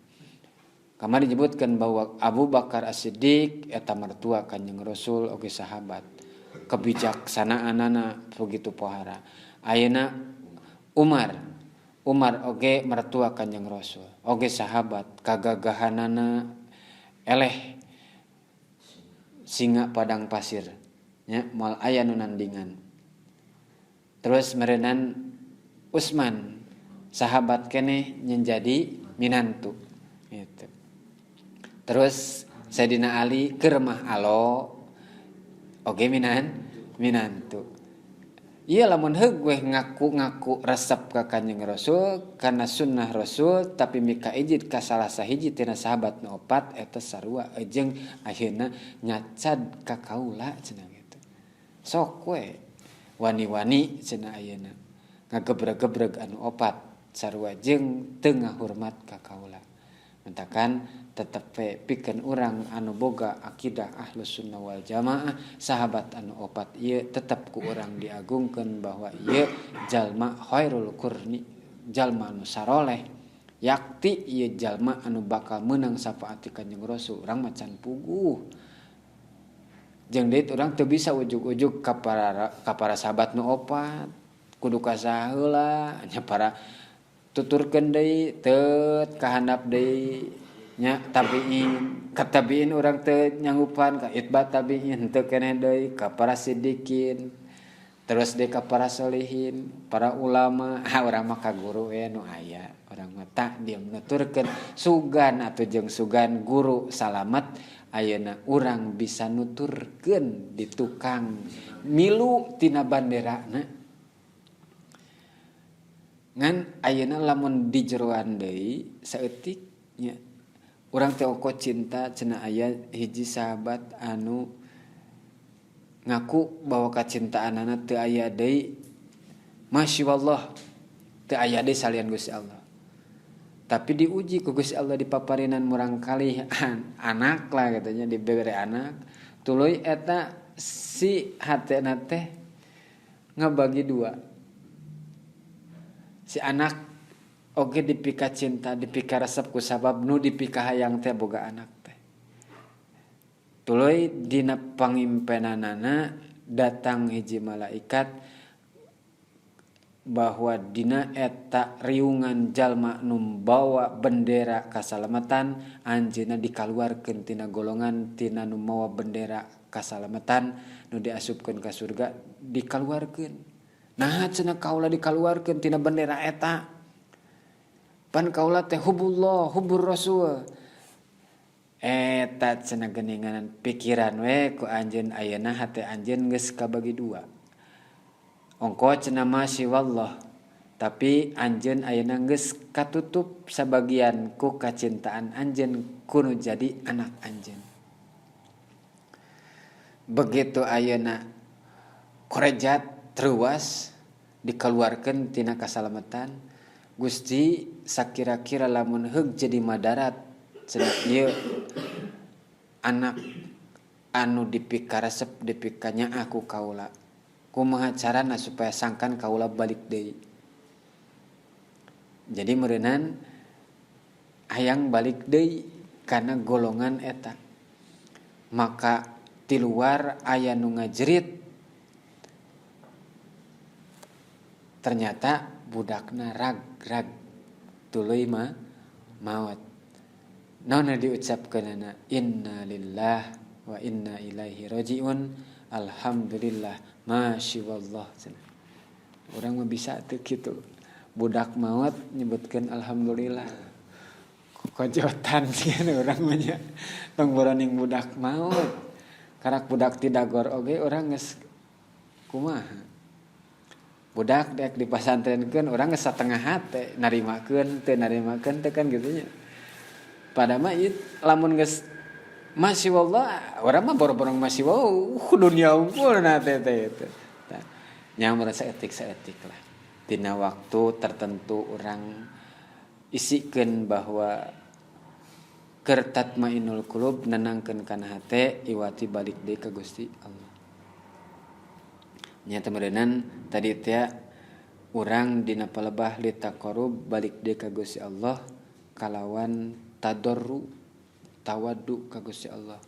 kamari disebutkan bahwa Abu Bakar As-Siddiq eta mertua Kanjeng Rasul oge sahabat kebijaksanaanana begitu pohara ayeuna Umar oge mertua Kanjeng Rasul oge sahabat kagagahanana eleh singa padang pasir nya moal aya nu nandingan terus meureunan Utsman sahabat keneh menjadi minantu gitu. Terus Sayyidina Ali keur mah alo oge minantu. Iya lamun heug we ngaku resep ka Kanjeng Rasul karena sunnah Rasul tapi mika ijid ka salah sahiji tina sahabat nu opat eta sarua jeung ayeuna nyacad ka kaula cenah kitu. Sok we wani-wani cenah ayeuna ngagebreg-gebreg anu opat sarua jeung teu ngahormat ka kaula. Mentakan tetep pikeun urang anu boga akidah Ahlus Sunnah wal Jamaah sahabat anu opat ieu tetep ku urang diagungkeun bahwa ieu jalma khairul qurni jalma anu saroleh yakti ieu jalma anu bakal meunang syafaat ti Kanjeng Rasul urang macan puguh jeung deui urang teu bisa ujug-ujug ka para sahabat nu opat kudu ka saheula nya para tuturkeun deui teu kahandap deui nya tabiin ka tabiin urang teu nyanggupan ka itba tabiin teu keneh deui ka para siddiqin terus deui ka para sholihin para ulama urang mah ka guru we nu aya urang mah tak diem nuturkeun sugan atuh jeung sugan guru salamet ayeuna urang bisa nuturkeun di tukang milu tina banderana ngan ayeuna lamun di jeroan deui saeutik nya urang teh oko cinta cenah aya hiji sahabat anu ngaku bahwa kacintaanana teu aya deui masyaallah teu aya deui salian Gusti Allah tapi diuji ku Gusti Allah dipaparinan murang kali anak lah katanya dibere anak tuluy eta si hatena teh ngabagi dua si anak oge dipika cinta dipika resep ku sabab nu dipika hayang teh boga anak teh tuluy dina pangimpenanana datang hiji malaikat bahwa dina eta riungan jalma nu bawa bendera kasalamatan anjeunna dikaluarkeun tina golongan tina nu mawa bendera kasalamatan nu diasupkeun ka surga dikaluarkeun nah cenah kaula dikaluarkeun tina bendera eta pan kaula teh hubullah hubur rasul eta cenah geuningan pikiran we ku anjeun ayeuna hate anjeun geus kabagi dua ongko cenah masih wallah tapi anjeun ayeuna geus katutup sabagian ku kacintaan anjeun kudu jadi anak anjeun begitu ayeuna korejat truas dikeluarkeun tina kasalamatan Gusti sakira-kira lamun heug jadi madarat cenah ieu anak anu dipika resep dipikanya aku kaula kumaha carana supaya sangkan kaula balik deui jadi meureunnan hayang balik deui kana golongan eta maka ti luar aya nu ngajerit ternyata budakna rag tuluy mah maot naon diucapkeunana inna lillah wa inna ilaihi rajiun alhamdulillah masyaallah urang mah bisa teu kitu budak maot nyebutkeun alhamdulillah kojotan sieun urang mah nya tong boroning budak maot karak budak ti dagor oge urang geus kumaha budak dek di pasantrenkeun urang geus satengah hate narimakeun teu narimakeun teh kan kitu nya pada mah ieu lamun geus masyaallah urang mah boro-boro masyaallah dunia unggulna teh itu nya merasa etik-etik lah dina waktu tertentu urang isikeun bahwa keur tatmainul qulub nenangkeun kana hate iwati balik deui ka Gusti Allah nya temeureunnan tadi teh urang dina palebah li taqarrub balik deui ka Gusti Allah kalawan tadarru tawaddu ka Gusti Allah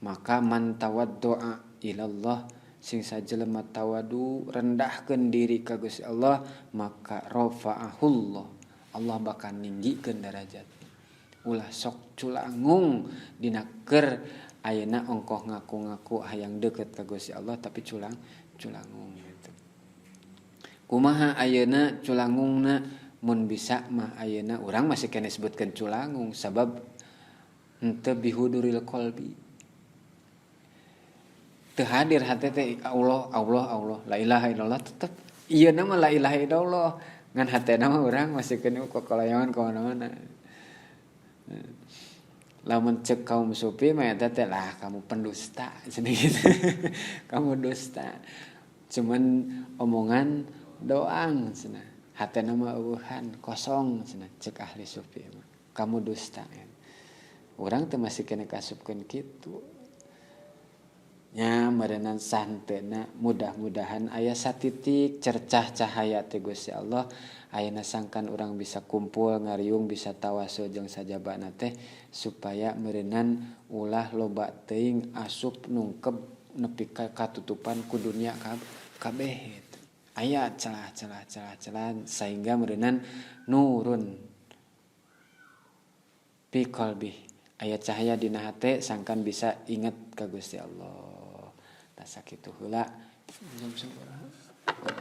maka man tawaddu'a ilallah sing sajelema tawaddu rendahkeun diri ka Gusti Allah maka rafa'ahullah Allah bakal ninggikeun derajat ulah sok culangung dina keur ayeuna ongkoh ngaku-ngaku hayang deukeut ka Gusti Allah tapi culangung gitu. Kumaha ayeuna culangungna mun bisa mah ayeuna urang masih kena sebutkeun culangung sabab henteu bihuduril qalbi. Teu hadir hate teh Allah la ilaha illallah tetep ieu nama la ilaha illallah ngan hatena mah urang masih kena kokolayangan ka mana-mana. Lamun cek kaum sufi mah eta teh lah kamu pendusta cenah gitu. Kamu dusta. Cuman omongan doang cenah. Hatena mah eueuhan kosong cenah cek ahli sufi mah. Kamu dusta. Urang teh masih kena kasupkeun kitu. Nya meureunan santeuna mudah-mudahan aya satitik cercah cahaya ti Gusti Allah ayeuna sangkan urang bisa kumpul ngariung bisa tawasul jeung sajabana teh supaya meureunan ulah loba teuing asup nungkep nepi ka katutupan ku dunia kabeh itu. Aya celah-celah sehingga meureunan nurun fi qalbi aya cahaya dina hate sangkan bisa inget ka Gusti Allah. Sakitu heula jam sabaraha?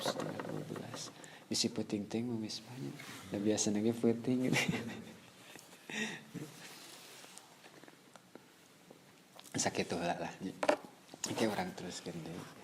Jam 12. Bisi peuting teh geus banyak. Da biasana ge peuting gitu. Sakitu heula lah. Oke urang teruskeun deui.